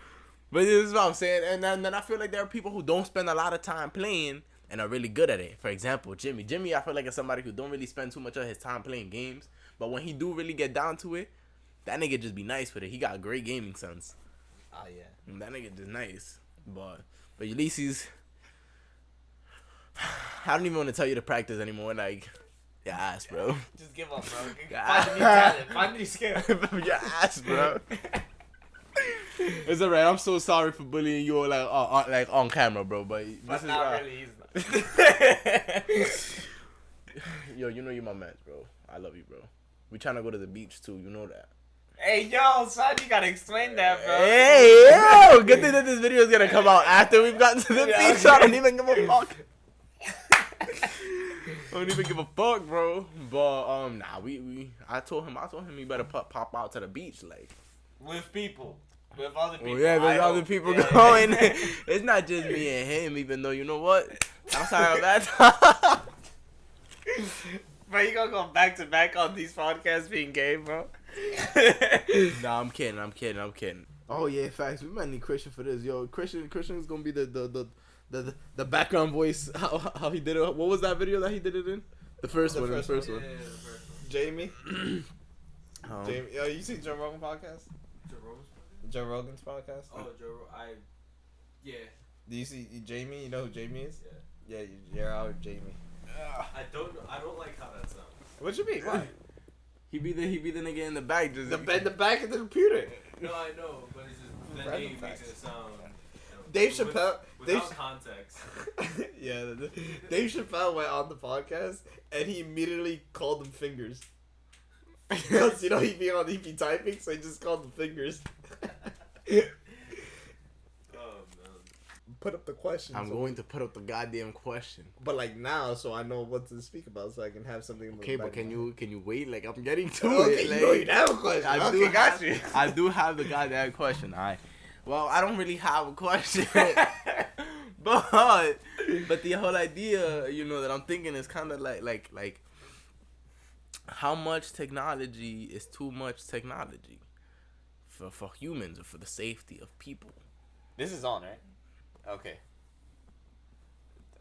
But this is what I'm saying. And then I feel like there are people who don't spend a lot of time playing and are really good at it. For example, Jimmy. Jimmy, I feel like is somebody who don't really spend too much of his time playing games. But when he do really get down to it, that nigga just be nice with it. He got great gaming sense. Oh, yeah. And that nigga just nice. But Ulysses, I don't even want to tell you to practice anymore. Like, your ass, bro. Just give up, bro. Find a new talent. Find a new skill. Your ass, bro. It's alright. I'm so sorry for bullying you like on camera, bro. But this is not really. Yo, you know you're my man, bro. I love you, bro. We trying to go to the beach too. You know that. Hey, yo, son, you gotta explain that, bro. Hey, yo, good thing that this video is gonna come out after we've gotten to the beach. So I don't even give a fuck. I don't even give a fuck, bro. But nah, I told him he better pop out to the beach, like. With people. With other people. Oh, yeah, there's other people going. It's not just me and him, even though, you know what? Outside of that. Bro, you gonna go back to back on these podcasts being gay, bro? Nah, I'm kidding. Oh, yeah, facts. We might need Christian for this. Yo, Christian's gonna be the background voice. How he did it. What was that video that he did it in? The first one. Yeah, the first one. Jamie? Jamie. Yo, you see Joe Rogan podcast? Joe Rogan's podcast? Oh, yeah. Do you see Jamie? You know who Jamie is? Yeah. Yeah, you're out with Jamie. I don't like how that sounds. What you mean? Why? He be the nigga in the back. Just The back of the computer. No, I know, but it's just that name makes it sound. Dave Chappelle. Without context. Yeah, Dave Chappelle went on the podcast and he immediately called them fingers. Because he'd be typing, so he just called them fingers. Put up the question. I'm going to put up the goddamn question. But like now, so I know what to speak about, so I can have something. Okay, but can you wait? Like I'm getting to okay, it. Like, you don't even have a question. I do have the goddamn question. Well, I don't really have a question, but the whole idea, that I'm thinking is kind of like how much technology is too much technology for humans or for the safety of people. This is on, right? Okay.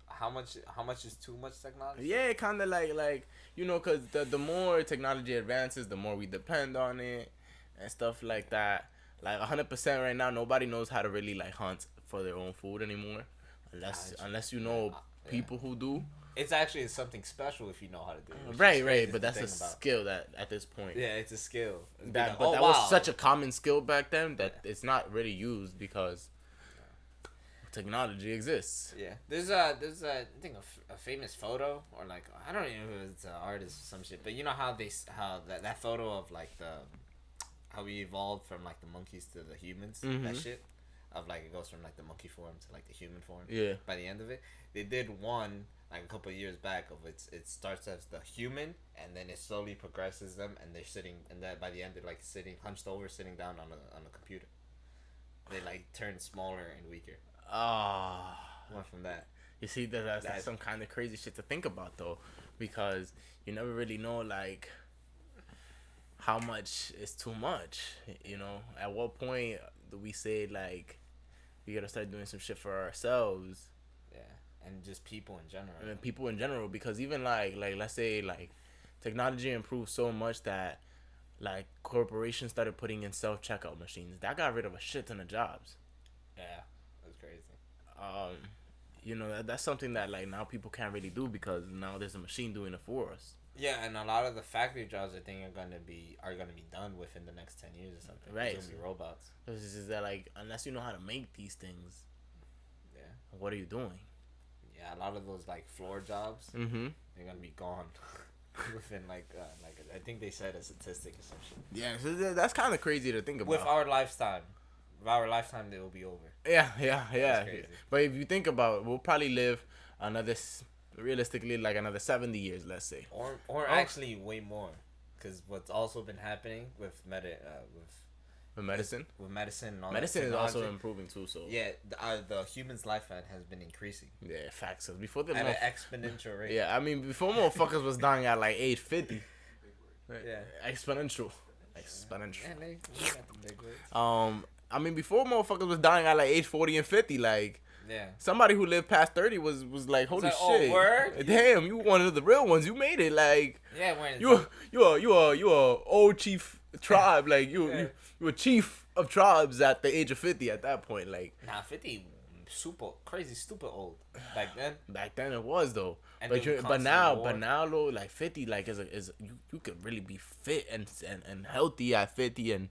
How much is too much technology? Yeah, kind of like because the more technology advances, the more we depend on it and stuff like that. Like 100% right now, nobody knows how to really like hunt for their own food anymore, unless you know people who do. It's actually something special if you know how to do it. Right, but that's a skill that at this point. Yeah, it's a skill. That was such a common skill back then that it's not really used because technology exists. Yeah, there's I think a famous photo or like I don't even know if it's an artist or some shit, but you know how that photo of like how we evolved from like the monkeys to the humans, that shit of like it goes from like the monkey form to like the human form. Yeah. By the end of it, they did one like a couple of years back of it starts as the human and then it slowly progresses them and they're sitting and that by the end they're like sitting hunched over, sitting down on a computer. They like turn smaller and weaker. Went from that. You see, that's some kind of crazy shit to think about though, because you never really know like how much is too much. At what point do we say like we gotta start doing some shit for ourselves? Yeah, and just people in general. And people in general, because even like let's say like technology improved so much that like corporations started putting in self-checkout machines. That got rid of a shit ton of jobs. Yeah, that's crazy. That's something that like now people can't really do because now there's a machine doing it for us. Yeah, and a lot of the factory jobs I think are gonna be done within the next 10 years or something. Right. It's gonna be robots. This is that like unless you know how to make these things. Yeah. What are you doing? Yeah, a lot of those like floor jobs. They're gonna be gone within like I think they said a statistic or some shit. Yeah, so that's kind of crazy to think about. With our lifetime, they will be over. Yeah. But if you think about it, we'll probably live another realistically, like another 70 years, let's say. Or actually way more, because what's also been happening with Medicine. with medicine and all Medicine that is also technology, improving too. So yeah, the human's lifespan has been increasing yeah, facts. 'Cause before the at an exponential rate. yeah, I mean before motherfuckers was dying at like age 50. Yeah. Exponential. Man, they got the big words. I mean before motherfuckers was dying at like age 40 and 50, like Yeah. somebody who lived past 30 was like, holy like, oh, shit. word? Damn, you one of the real ones. You made it. Like Yeah, when you a old chief tribe. Like you a chief of tribes at the age of 50 at that point. Like 50 super crazy stupid old back then. back then it was though. And But they were but constantly now though, like 50 like is you could really be fit and healthy at 50 and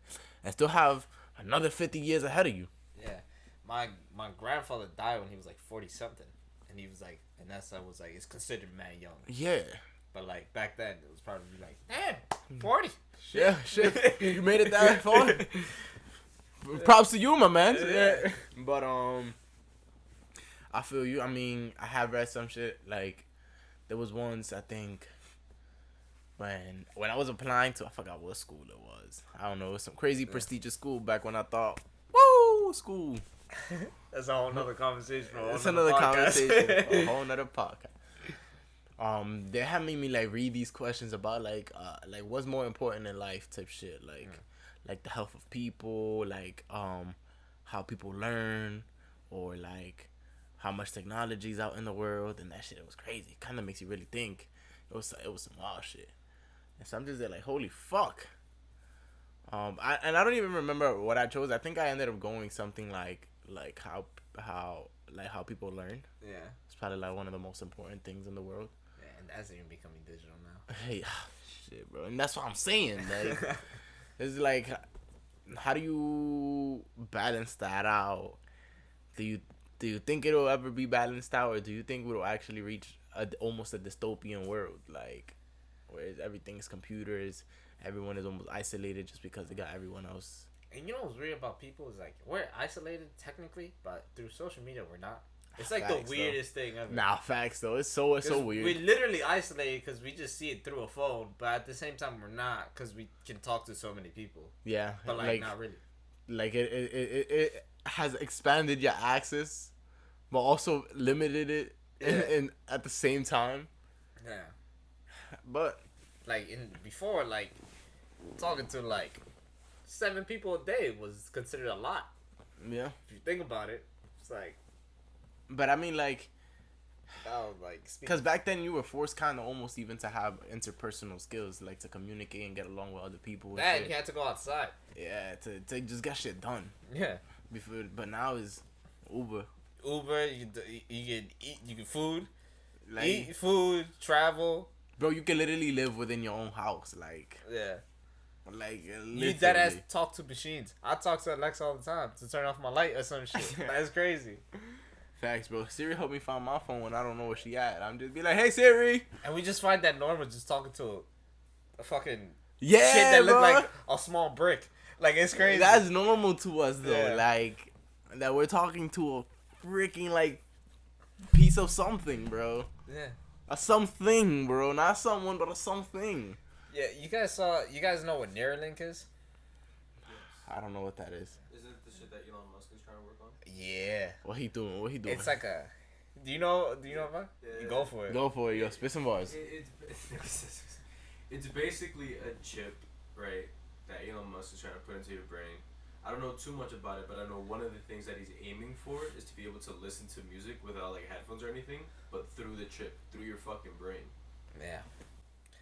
still have another 50 years ahead of you. Yeah. My grandfather died when he was like 40 something, and he was like, and that's I was like, it's considered mad young. Yeah. But like back then, it was probably like, damn, 40. Yeah, shit. You made it that far. Props to you, my man. Yeah. But I feel you. I mean, I have read some shit. Like there was once I think when I was applying to, I forgot what school it was. I don't know. It was some crazy prestigious school back when I thought, woo, school. That's a whole nother conversation. It's another conversation. A whole nother podcast. They had made me like read these questions about like what's more important in life type shit, like the health of people, like how people learn, or like how much technology's out in the world, and that shit, it was crazy. Kind of makes you really think. It was some wild shit, and so I'm just there like, holy fuck. I don't even remember what I chose. I think I ended up going something like how people learn. Yeah. It's probably like one of the most important things in the world. Yeah, and that's even becoming digital now. Hey, shit, bro, and that's what I'm saying. Like, it's like, how do you balance that out? Do you think it'll ever be balanced out, or do you think we'll actually reach almost a dystopian world, like where everything's computers, everyone is almost isolated just because they got everyone else? And you know what's weird about people is like, we're isolated technically, but through social media we're not. It's like facts, the weirdest thing ever. Nah, facts though. It's so weird. We're literally isolated because we just see it through a phone, but at the same time we're not, because we can talk to so many people. Yeah, but like not really. Like it has expanded your access, but also limited it in at the same time. Yeah. But like before, like talking to like 7 people a day was considered a lot. Yeah. If you think about it, it's like. But I mean, like, like, because back then you were forced kind of almost even to have interpersonal skills, like to communicate and get along with other people. And you had to go outside. Yeah, to just get shit done. Yeah. Before, but now is Uber. You can eat, you can food, like, eat food, travel. Bro, you can literally live within your own house, like. Yeah. Like you dead ass talk to machines. I talk to Alexa all the time to turn off my light or some shit. That's crazy. Facts, bro. Siri helped me find my phone when I don't know where she at. I'm just be like, hey Siri. And we just find that normal, just talking to a fucking shit that look like a small brick. Like, it's crazy. That's normal to us though. Yeah. Like that we're talking to a freaking like piece of something, bro. Yeah. A something, bro. Not someone, but a something. Yeah, you guys know what Neuralink is? I don't know what that is. Isn't it the shit that Elon Musk is trying to work on? Yeah. What he doing? It's like a. Do you know about? Yeah. You go for it. Go for it, yo. Spit some bars. It's basically a chip, right, that Elon Musk is trying to put into your brain. I don't know too much about it, but I know one of the things that he's aiming for is to be able to listen to music without like headphones or anything, but through the chip, through your fucking brain. Yeah.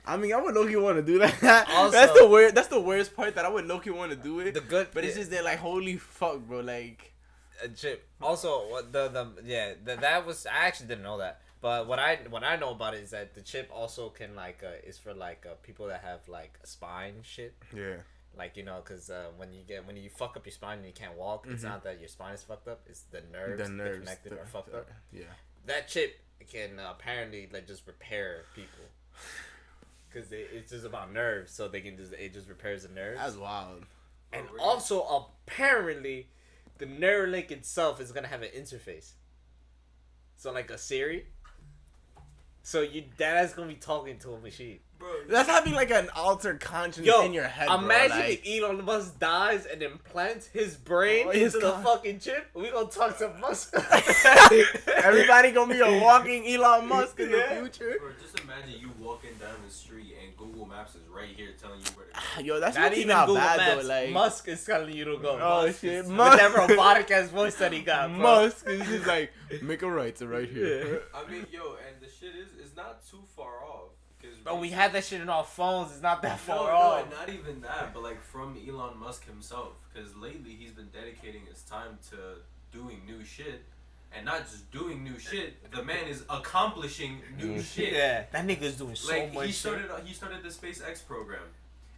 I mean, I would low-key want to do that. Also, that's the worst part, that I would low-key want to do it. But it's just that, like, holy fuck, bro, like a chip. Also, what that was, I actually didn't know that. But what I know about it is that the chip also can like is for like people that have like spine shit. Yeah. Like, you know, because when you fuck up your spine and you can't walk, it's not that your spine is fucked up. It's the nerves that connected are fucked up. Yeah. That chip can apparently like just repair people. Because it's just about nerves, so it just repairs the nerves. That's wild. And also, apparently, the Neuralink itself is gonna have an interface. So like a Siri. So you dad's gonna be talking to a machine. Bro, That's having like an altered conscience in your head, imagine bro. Like, if Elon Musk dies and implants his brain his into the fucking chip. We gonna talk to Musk. everybody gonna be a walking Elon Musk in the future. bro, just imagine you walking down the street and Google Maps is right here telling you where to go. Yo, that's Not not even not Google bad Maps. though. Like Musk is telling you to go. Oh Musk shit, is, Musk. with that robotic ass voice that he got, bro. Musk is just like make a right to right here. I mean, yo, and the shit is, it's not too far off. But we had that shit in our phones. It's not that far No, off. not even that, but like from Elon Musk himself, because lately he's been dedicating his time to doing new shit, and not just doing new shit. The man is accomplishing new shit. Yeah, that nigga's doing so Like much. he started the SpaceX program.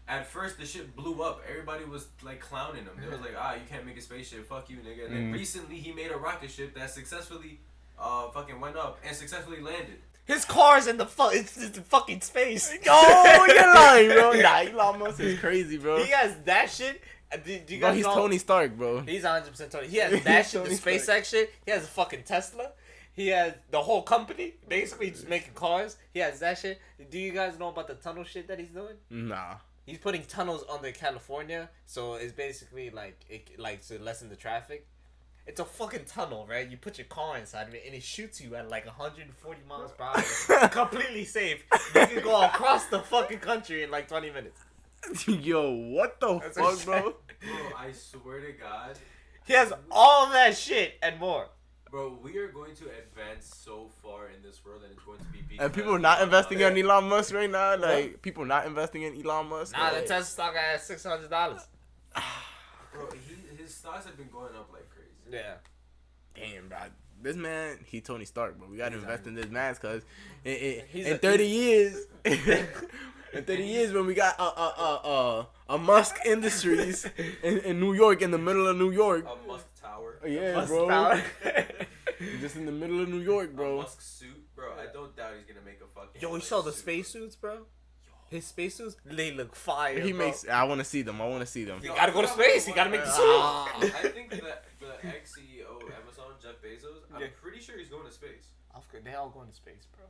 At first, the shit blew up. Everybody was like clowning him. They was like, you can't make a spaceship. Fuck you, nigga. And then recently, he made a rocket ship that successfully, fucking went up and successfully landed. His car's in the it's in the fucking space. Oh, you're lying, bro. Nah, Elon Musk is crazy, bro. He has that shit. Do you Bro, guys he's know? Tony Stark, bro. He's 100% Tony. He has that shit, the Tony SpaceX Stark. shit. He has a fucking Tesla. He has the whole company, basically just making cars. He has that shit. Do you guys know about the tunnel shit that he's doing? Nah. He's putting tunnels under California, so it's basically like to lessen the traffic. It's a fucking tunnel, right? You put your car inside of it, and it shoots you at like 140 miles per hour. Completely safe. You can go across the fucking country in like 20 minutes. Yo, what the That's fuck, what bro? Bro, I swear to God. He has all that shit and more. Bro, we are going to advance so far in this world, and it's going to be because And people not investing in Elon Musk right now. Like people not investing in Elon Musk. Nah, the like, Tesla stock at $600. Bro, his stocks have been going up like crazy. Yeah. Damn, bro. This man, he Tony Stark, bro. We gotta He's invest in this man, cause He's in a- 30 years, in 30 years when we got a Musk Industries in New York, in the middle of New York. A Musk Tower. Yeah, Musk bro. power. Just in the middle of New York, A bro. Musk suit. Bro, I don't doubt he's gonna make a fucking. Yo, you like, saw the suit. spacesuits, bro? His spacesuits, they look fire. He bro. makes. I want to see them. I want to see them. You gotta go to space. You gotta make the suit. Ah. I think that the ex-CEO of Amazon, Jeff Bezos, I'm Yeah. pretty sure he's going to space. They all going to space, bro.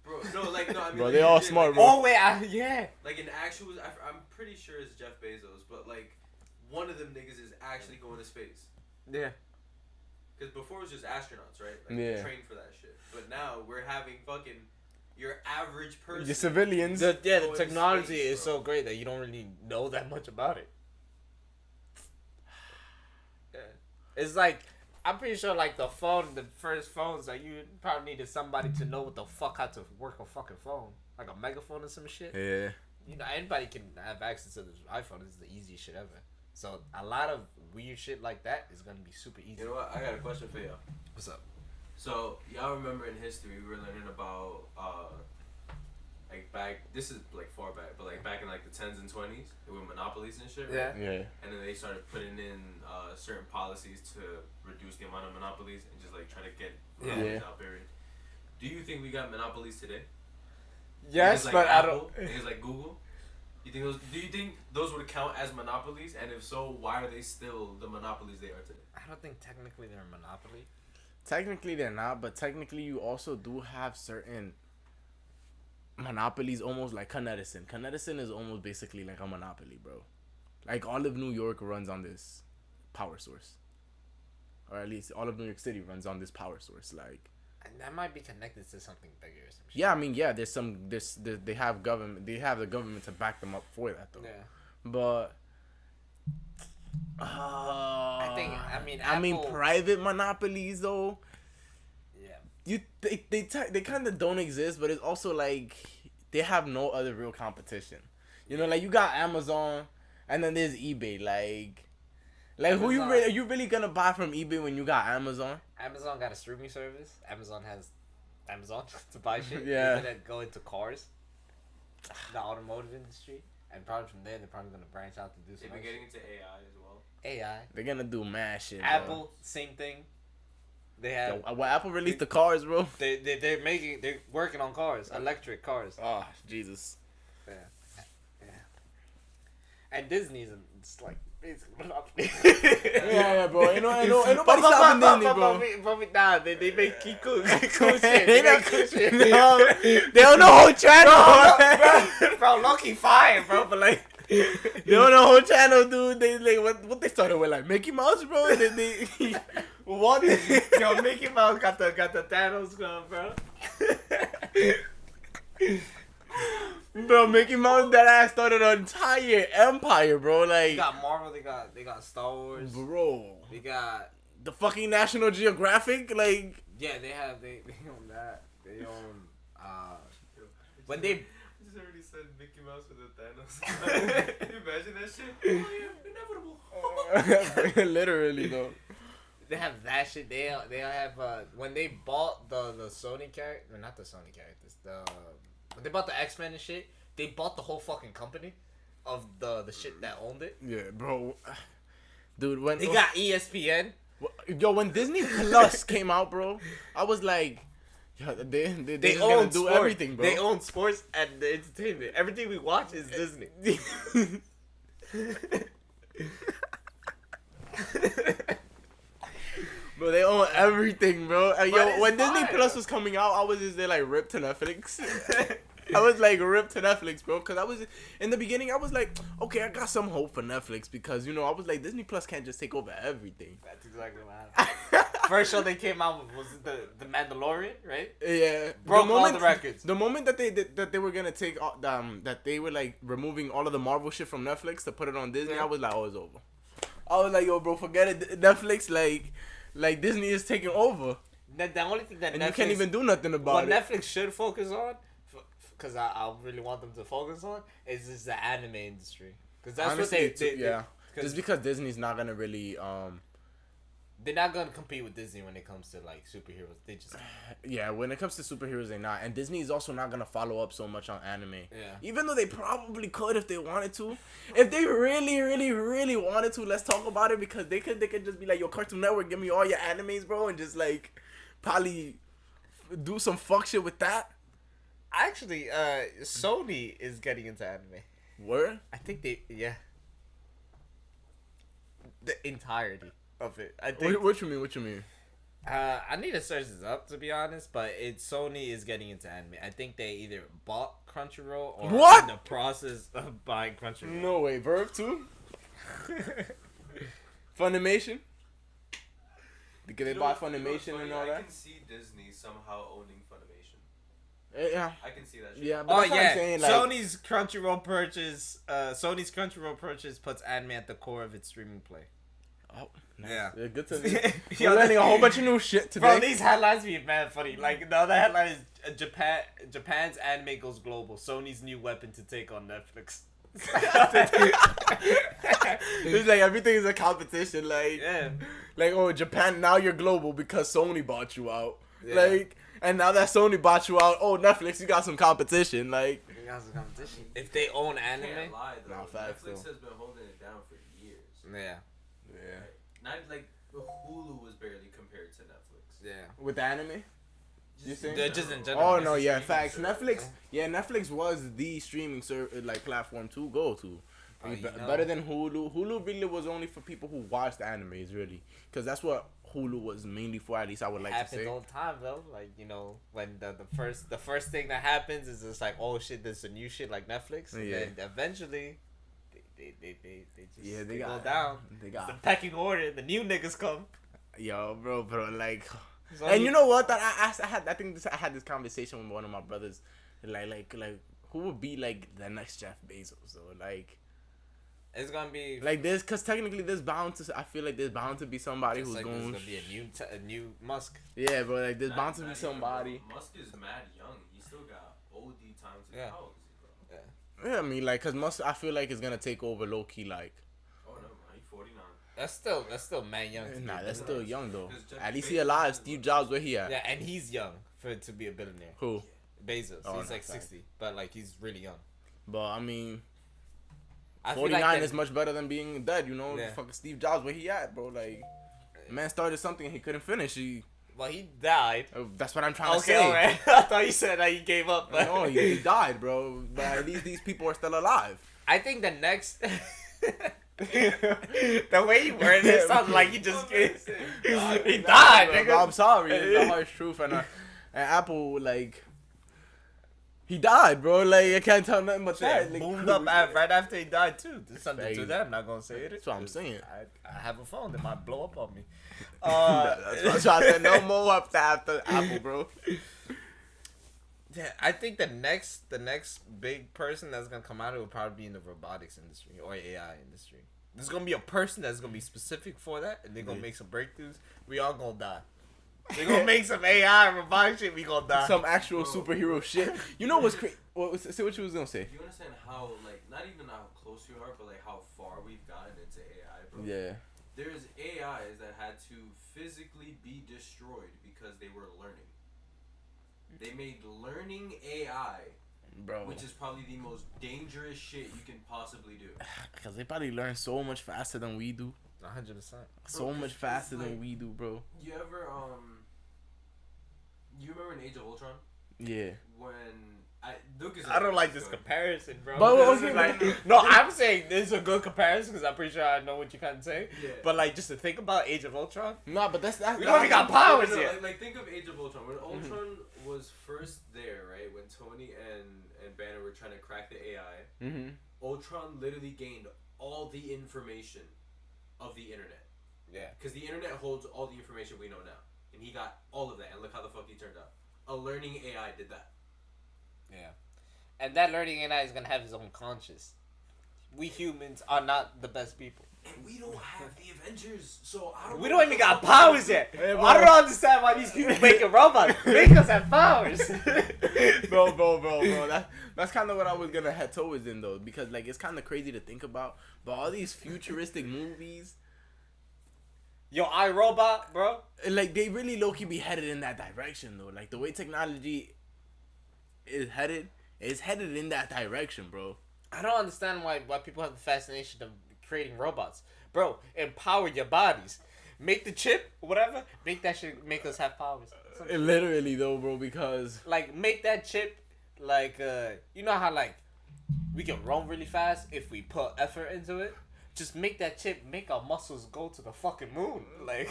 Bro, no, I mean, Bro, like, they all legit, smart, like, bro. Oh wait, yeah. Like an actual, I'm pretty sure it's Jeff Bezos, but like one of them niggas is actually going to space. Yeah. Because before it was just astronauts, right? Like Yeah. you trained for that shit. But now we're having fucking your average person. Your civilians. The Going to technology space, is bro. so great that you don't really know that much about it. Yeah. It's like I'm pretty sure like the first phones, like you probably needed somebody to know what the fuck how to work a fucking phone, like a megaphone or some shit. Yeah. You know, anybody can have access to this iPhone. This is the easiest shit ever. So a lot of weird shit like that is gonna be super easy. You know what? I got a question for y'all. What's up? So y'all remember in history we were learning about like back. This is like far back, but like back in like the 10s and 20s, there were monopolies and shit. Right? Yeah. Yeah. And then they started putting in certain policies to reduce the amount of monopolies and just like try to get monopolies out. Period. Do you think we got monopolies today? Yes, Niggas like but I Apple, don't. Niggas like Google. Do you think those would count as monopolies? And if so, why are they still the monopolies they are today? I don't think technically they're a monopoly. Technically they're not, but technically you also do have certain monopolies, almost like Con Edison. Con Edison is almost basically like a monopoly, bro. Like all of New York runs on this power source, or at least all of New York City runs on this power source. Like, And that might be connected to something bigger or some shit. yeah, I mean, yeah, they have the government to back them up for that though. Yeah. But I mean, Apple- private monopolies though. Yeah. They kind of don't exist, but it's also like they have no other real competition. You know, like you got Amazon, and then there's eBay. Like who Amazon. are you really gonna buy from eBay when you got Amazon? Amazon got a streaming service. Amazon has Amazon to buy shit. Yeah. They're gonna go into cars, the automotive industry, and probably from there they're probably gonna branch out to do They've some been other getting into AI as well. shit. AI. They're gonna do mad shit. bro. Apple, same thing. They have. Yo, when Apple released the cars, bro. They're working on cars, electric cars. Oh Jesus. Yeah. And Disney's it's like Yeah, bro. Ain't nobody stopping Disney, bro. Nah, they make cool shit. They make cool shit. No, they own the whole channel, Bro, Loki fire, bro, but like. They own the whole channel, dude. They like what they started with, like Mickey Mouse, bro. And then they What? Yo, Mickey Mouse got the Thanos gun, bro. Bro, Mickey Mouse, that ass started an entire empire, bro. Like, They got Marvel, they got Star Wars, bro. they got The fucking National Geographic, like. yeah, they own that. They own when they I just already said Mickey Mouse with the Thanos. Can you imagine that shit? Oh yeah, inevitable. Literally though. they have that shit. They have when they bought the Sony character, not the Sony characters, when they bought the X-Men and shit, they bought the whole fucking company of the shit that owned it. Yeah, bro. Dude, when They got ESPN. yo, when Disney Plus came out, bro, I was like, yo, they just own gonna do sports. everything, bro. They own sports and the entertainment. Everything we watch is Disney. Bro, they own everything, bro. And But yo, it's when Disney fire. Plus was coming out, I was just there like ripped to Netflix. I was like ripped to Netflix, bro, because I was in the beginning. I was like, okay, I got some hope for Netflix because I was like, Disney Plus can't just take over everything. That's exactly what happened. First show they came out with was the Mandalorian, right? Yeah, Broke all the records. The moment that they were gonna take that they were like removing all of the Marvel shit from Netflix to put it on Disney, Yeah. I was like, oh, it's over. I was like, yo, bro, forget it. Netflix, like Disney is taking over, The only thing that and Netflix, you can't even do nothing about what it. Netflix should focus on, because I really want them to focus on, is just the anime industry. Because that's Honestly, what they yeah. 'cause Just because Disney's not gonna really they're not gonna compete with Disney when it comes to like superheroes. They just yeah, when it comes to superheroes, they're not. And Disney is also not going to follow up so much on anime. Yeah. Even though they probably could if they wanted to. If they really, really, really wanted to, let's talk about it because they could just be like, yo, Cartoon Network, give me all your animes, bro. And just like probably do some fuck shit with that. actually Sony is getting into anime. Word? I think the entirety of it. I think What you mean? I need to search this up to be honest, but Sony is getting into anime. I think they either bought Crunchyroll or What? in the process of buying Crunchyroll. No way. Verve too? Funimation? Because they bought Funimation and all I that? can see Disney somehow owning Funimation. Yeah. I can see that shit. Yeah, but Oh that's what I'm yeah, saying, like, Sony's Crunchyroll purchase puts anime at the core of its streaming play. Oh, nice. Yeah. Good to Yo, We're learning a whole bunch of new shit today. Bro, these headlines be mad funny. Like the other headline is Japan's anime goes global. Sony's new weapon to take on Netflix. It's like everything is a competition. Like, Yeah. like, oh, Japan, now you're global because Sony bought you out. Yeah. Like, and now that Sony bought you out, oh, Netflix, you got some competition. Like, If they own I anime, can't lie though. Nah, facts, Netflix though. has been holding it down for years. yeah, yeah, Not like Hulu was barely compared to Netflix. yeah. with anime. You think? They're just in general. Oh It's no, a yeah, streaming facts. service. Netflix, yeah, Netflix was the streaming platform to go to. Oh, you know. Better than Hulu. Hulu really was only for people who watched animes, really, because that's what Hulu was mainly for. At least I would like to happens say. all the time though. Like when the first thing that happens is just like, oh shit, there's a new shit like Netflix, and Yeah. then eventually they just they go got down. They It's the got pecking order. The new niggas come. yo, bro, like. It's And only- you know what? That I had this conversation with one of my brothers, like who would be like the next Jeff Bezos? So like it's gonna be this, cause technically there's bound to. I feel like there's bound to be somebody just who's like there's going. gonna be a new Musk. Yeah, bro. Like there's Not- bound to be not even, somebody. bro. Musk is mad young. He still got OD time to Yeah. how old is he, bro? Yeah, I mean, like, cause Musk, I feel like it's gonna take over low key. Like, Oh no, man, he's 49. That's still man young. to be nah, a that's billionaire. still young though. Because Jeff At least he Bezos alive. is Steve the- Jobs, where he at? Yeah, and he's young to be a billionaire. Who? Bezos. Oh, He's no, like sorry. 60, but like he's really young. But I mean, I feel 49 like is much better than being dead. You know, Yeah. fucking Steve Jobs, where he at, bro? Like, man started something and he couldn't finish. Well, he died. That's what I'm trying to Okay, say. alright. I thought you said that he gave up. But No, he died, bro. But at least these people are still alive. I think the next, The way you worded it sounds like he just he He died, bro. nigga. I'm sorry, it's the harsh truth, and Apple like he died, bro. Like I can't tell nothing but that. Like, Boomed up right after he died too. There's something to that. I'm not gonna say it. That's what I'm saying. I have a phone that might blow up on me. That's why I said no more after Apple, bro. Yeah, I think the next big person that's gonna come out of it will probably be in the robotics industry or AI industry. There's gonna be a person that's gonna be specific for that, and they're gonna make some breakthroughs. We all gonna die. They're gonna make some AI robotic shit. We gonna die. Some actual superhero shit. You know what's crazy? Say what you was gonna say. Do you understand how, like, not even how close you are, but like how far we've gotten into AI, bro? Yeah. There's AIs that had to physically be destroyed because they were learning. They made learning AI, Bro. which is probably the most dangerous shit you can possibly do. Because they probably learn so much faster than we do. 100%. So much faster than we do, bro. You ever you remember in Age of Ultron Yeah. when Lucas? I don't like this comparison, bro. But This okay, is like, no, I'm saying this is a good comparison because I'm pretty sure I know what you kind of say. Yeah. But like, just to think about Age of Ultron, Nah, but that's we don't even got powers No, yet. like think of Age of Ultron. When Ultron was first there, right? When Tony and Banner were trying to crack the AI, Mm-hmm. Ultron literally gained all the information of the internet. Yeah. Because the internet holds all the information we know now. And he got all of that, and look how the fuck he turned out. A learning AI did that. Yeah. And that learning AI is gonna have his own conscience. We humans are not the best people. And we don't have the Avengers, so I don't We know don't what even the got fuck powers we yet. do. Hey, bro. I don't understand why these people making robots. Make us have powers. bro. That's kind of what I was gonna head towards in though, because like it's kind of crazy to think about. But all these futuristic movies, Yo, iRobot, bro. like they really low key be headed in that direction though. Like the way technology is headed in that direction, bro. I don't understand why people have the fascination of creating robots. Bro, empower your bodies. Make the chip, whatever. Make that shit make us have powers. Literally though, bro, because Like, make that chip, like, you know how, like, we can run really fast if we put effort into it? Just make that chip, make our muscles go to the fucking moon. Like,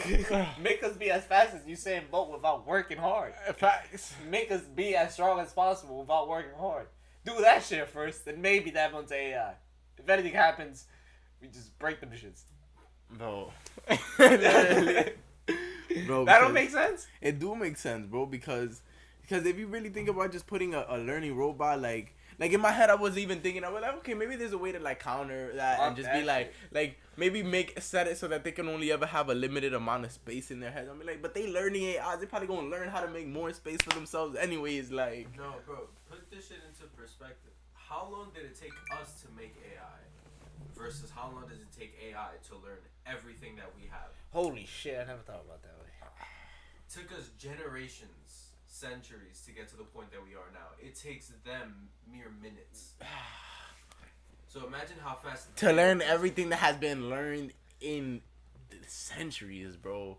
make us be as fast as Usain Bolt without working hard. facts. Make us be as strong as possible without working hard. Do that shit first, then maybe that one's AI. If anything happens, we just break the shits. Bro. That don't make sense? It do make sense, bro, because if you really think about just putting a learning robot, like in my head I was even thinking, I was like, okay, maybe there's a way to like counter that and just be like maybe set it so that they can only ever have a limited amount of space in their head. I mean, like, but they learning AIs, they probably gonna learn how to make more space for themselves anyways, like. No, bro, put this shit into perspective. How long did it take us to make AI versus how long does it take AI to learn everything that we have? Holy shit, I never thought about that way. Took us generations, centuries to get to the point that we are now. It takes them mere minutes. So imagine how fast To learn everything that has been learned in centuries, bro.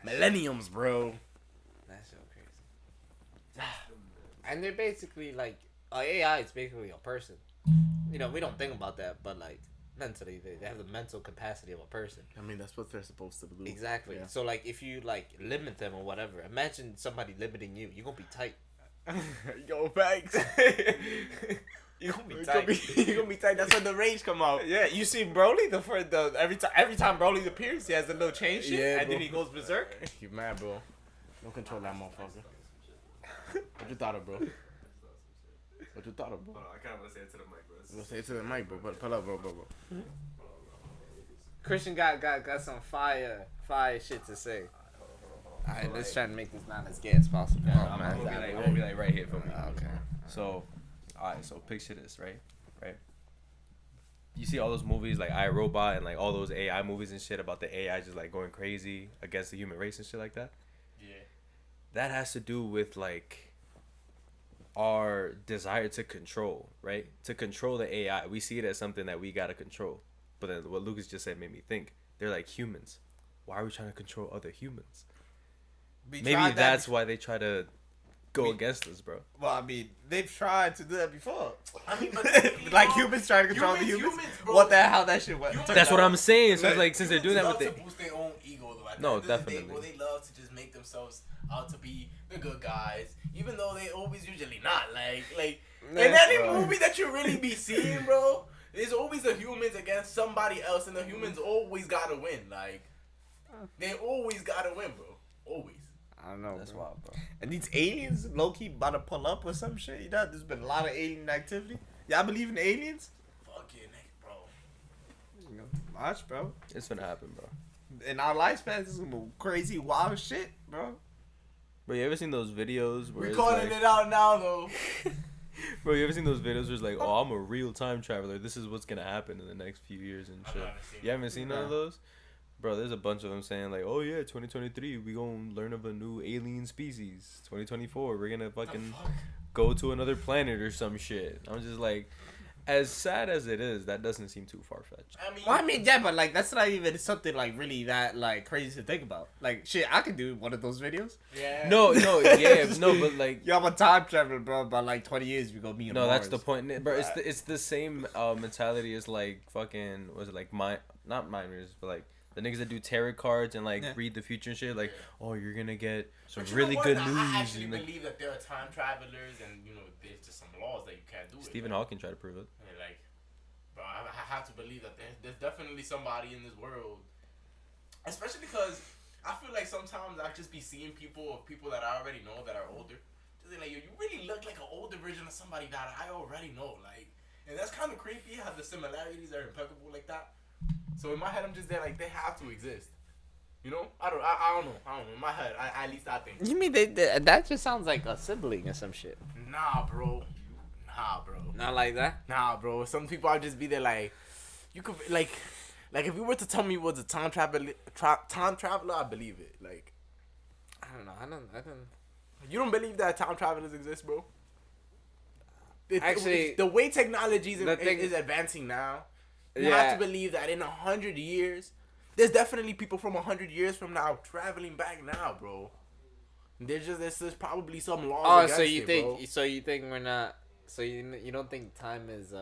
Millenniums, bro. That's so crazy. And they're basically like, AI is basically a person. You know, we don't think about that, but like, mentally, they have the mental capacity of a person. I mean, that's what they're supposed to do. Exactly. Yeah. So like, if you like limit them or whatever, imagine somebody limiting you. You're gonna be tight. Yo, thanks. You're gonna be You're tight. gonna be tight. That's when the rage come out. Yeah, you see Broly every time Broly appears, he has a little chain shit, Yeah, and bro. then he goes berserk. You mad, bro? Don't control that motherfucker. What you thought of, bro? What you thought of, bro? Hold on, I kind of want to say it to the mic, bro. Go say it to the mic, bro. Pull up, bro. Christian got some fire shit to say. Alright, let's try to make this not as gay as possible. I'm gonna be like right here for me. Okay. So, alright, so picture this, right? You see all those movies like I, Robot and like all those AI movies and shit about the AI just like going crazy against the human race and shit like that? Yeah. That has to do with like our desire to control, right? To control the AI. We see it as something that we gotta control. But then what Lucas just said made me think. They're like humans. Why are we trying to control other humans? Maybe that's why they try to go against us, bro. Well, I mean, they've tried to do that before. I mean, but Like humans trying to control the humans. bro. What the hell that shit went? That's what I'm saying. So it's like since they're doing that love with to the boost their own ego, though. At the No, end of the day, definitely. bro, they love to just make themselves out to be the good guys, even though they always usually not. Like in any movie that you really be seeing, bro, there's always the humans against somebody else, and the humans always gotta win. Like they always gotta win, bro. Always. I don't know. That's bro. wild, bro. And these aliens low key about to pull up or some shit. You know, there's been a lot of alien activity. Y'all believe in aliens? Fuck yeah, nigga, bro. You know, watch, bro. It's gonna happen, bro. In our lifespan, this is some crazy wild shit, bro. Bro, you ever seen those videos where We're it's calling like, it out now, though. bro, you ever seen those videos where it's like, oh, I'm a real time traveler. This is what's gonna happen in the next few years and I've shit. never seen You haven't seen none of Nah. those? Bro, there's a bunch of them saying like, oh yeah, 2023, we gonna learn of a new alien species. 2024, we're gonna fucking go to another planet or some shit. I'm just like, as sad as it is, that doesn't seem too far fetched. Well, I mean, yeah, but like that's not even something like really that like crazy to think about. Like, shit, I could do one of those videos. Yeah. No, yeah, no, but like, Yo, I'm a time traveler, bro. By like 20 years, we gonna be on no, that's the Mars. point, bro. It's the same mentality as like fucking was it like not miners, but like the niggas that do tarot cards and like Yeah. read the future and shit. Like, oh, you're gonna get some But you really know what? good I news. actually And, like, believe that there are time travelers, and you know, there's just some laws that you can't do it. Stephen like, Hawking tried to prove it. like, bro, I have to believe that there's definitely somebody in this world. Especially because I feel like sometimes I just be seeing people that I already know that are older. Just like, yo, you really look like an older version of somebody that I already know. Like, and that's kind of creepy how the similarities are impeccable like that. So in my head, I'm just there like they have to exist. You know? I don't know. In my head, at least I think. You mean that just sounds like a sibling or some shit? Nah, bro. Not like that. Nah, bro. Some people I'll just be there like, you could like if you were to tell me was a time traveler, I believe it. Like, I don't know. I don't. you don't believe that time travelers exist, bro? Actually, the way technology the thing- is advancing now, you Yeah. have to believe that in 100 years, there's definitely people from 100 years from now traveling back now, bro. There's probably some laws. Oh, against so you it, think? bro. So you think we're not? So you don't think time is?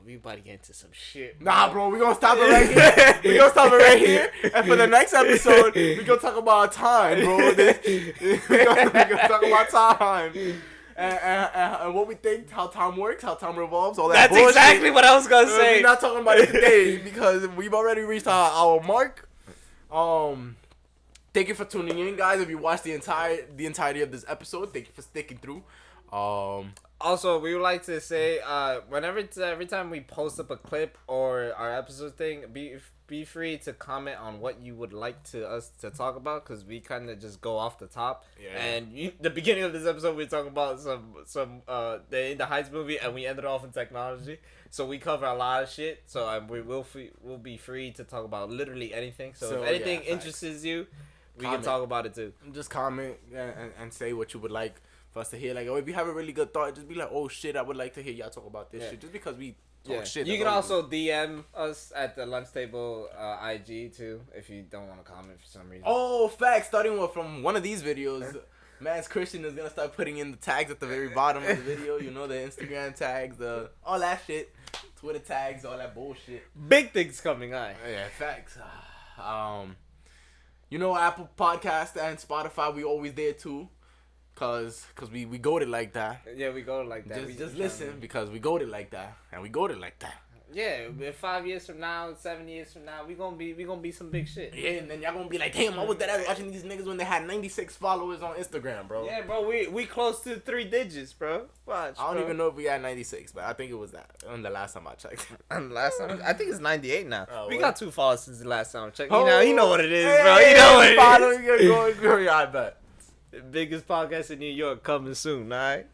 We about to get into some shit. Nah, bro, we gonna stop it right here. We gonna stop it right here. And for the next episode, we gonna talk about time, bro. we gonna talk about time. And what we think, how time works, how time revolves, all that That's bullshit. exactly what I was gonna say. We're not talking about it today because we've already reached our mark. Thank you for tuning in, guys. If you watched the entirety of this episode, thank you for sticking through. Also, we would like to say, every time we post up a clip or our episode thing, be free to comment on what you would like us to talk about, because we kind of just go off the top. Yeah. And the beginning of this episode, we talk about some the In the Heights movie, and we ended off in technology. So we cover a lot of shit. So we'll be free to talk about literally anything. So if anything interests you, we can talk about it too. Just comment and say what you would like for us to hear. Like, oh, if you have a really good thought, just be like, oh shit, I would like to hear y'all talk about this shit. Just because we talk shit. You can also DM us at the LunchTable IG too if you don't want to comment for some reason. Oh, facts. Starting from one of these videos, Man's Christian is gonna start putting in the tags at the very bottom of the video. You know, the Instagram tags, all that shit, Twitter tags, all that bullshit. Big things coming on. Yeah, facts. You know, Apple Podcast and Spotify, we always there too. Cause we go it like that. Yeah, we go like that. Just listen, because we go it like that, and we go it like that. Yeah, 5 years from now, 7 years from now, we gonna be some big shit. Yeah, and then y'all gonna be like, damn, I was that watching these niggas when they had 96 followers on Instagram, bro. Yeah, bro, we close to 3 digits, bro. Watch. I don't even know if we had 96, but I think it was that on the last time I checked. And last time, I think it's 98 now. Oh, we what? got 2 followers since the last time I checked. Oh, You know what it is, hey, bro. You know what it is. Follow, I bet. The biggest podcast in New York coming soon, alright?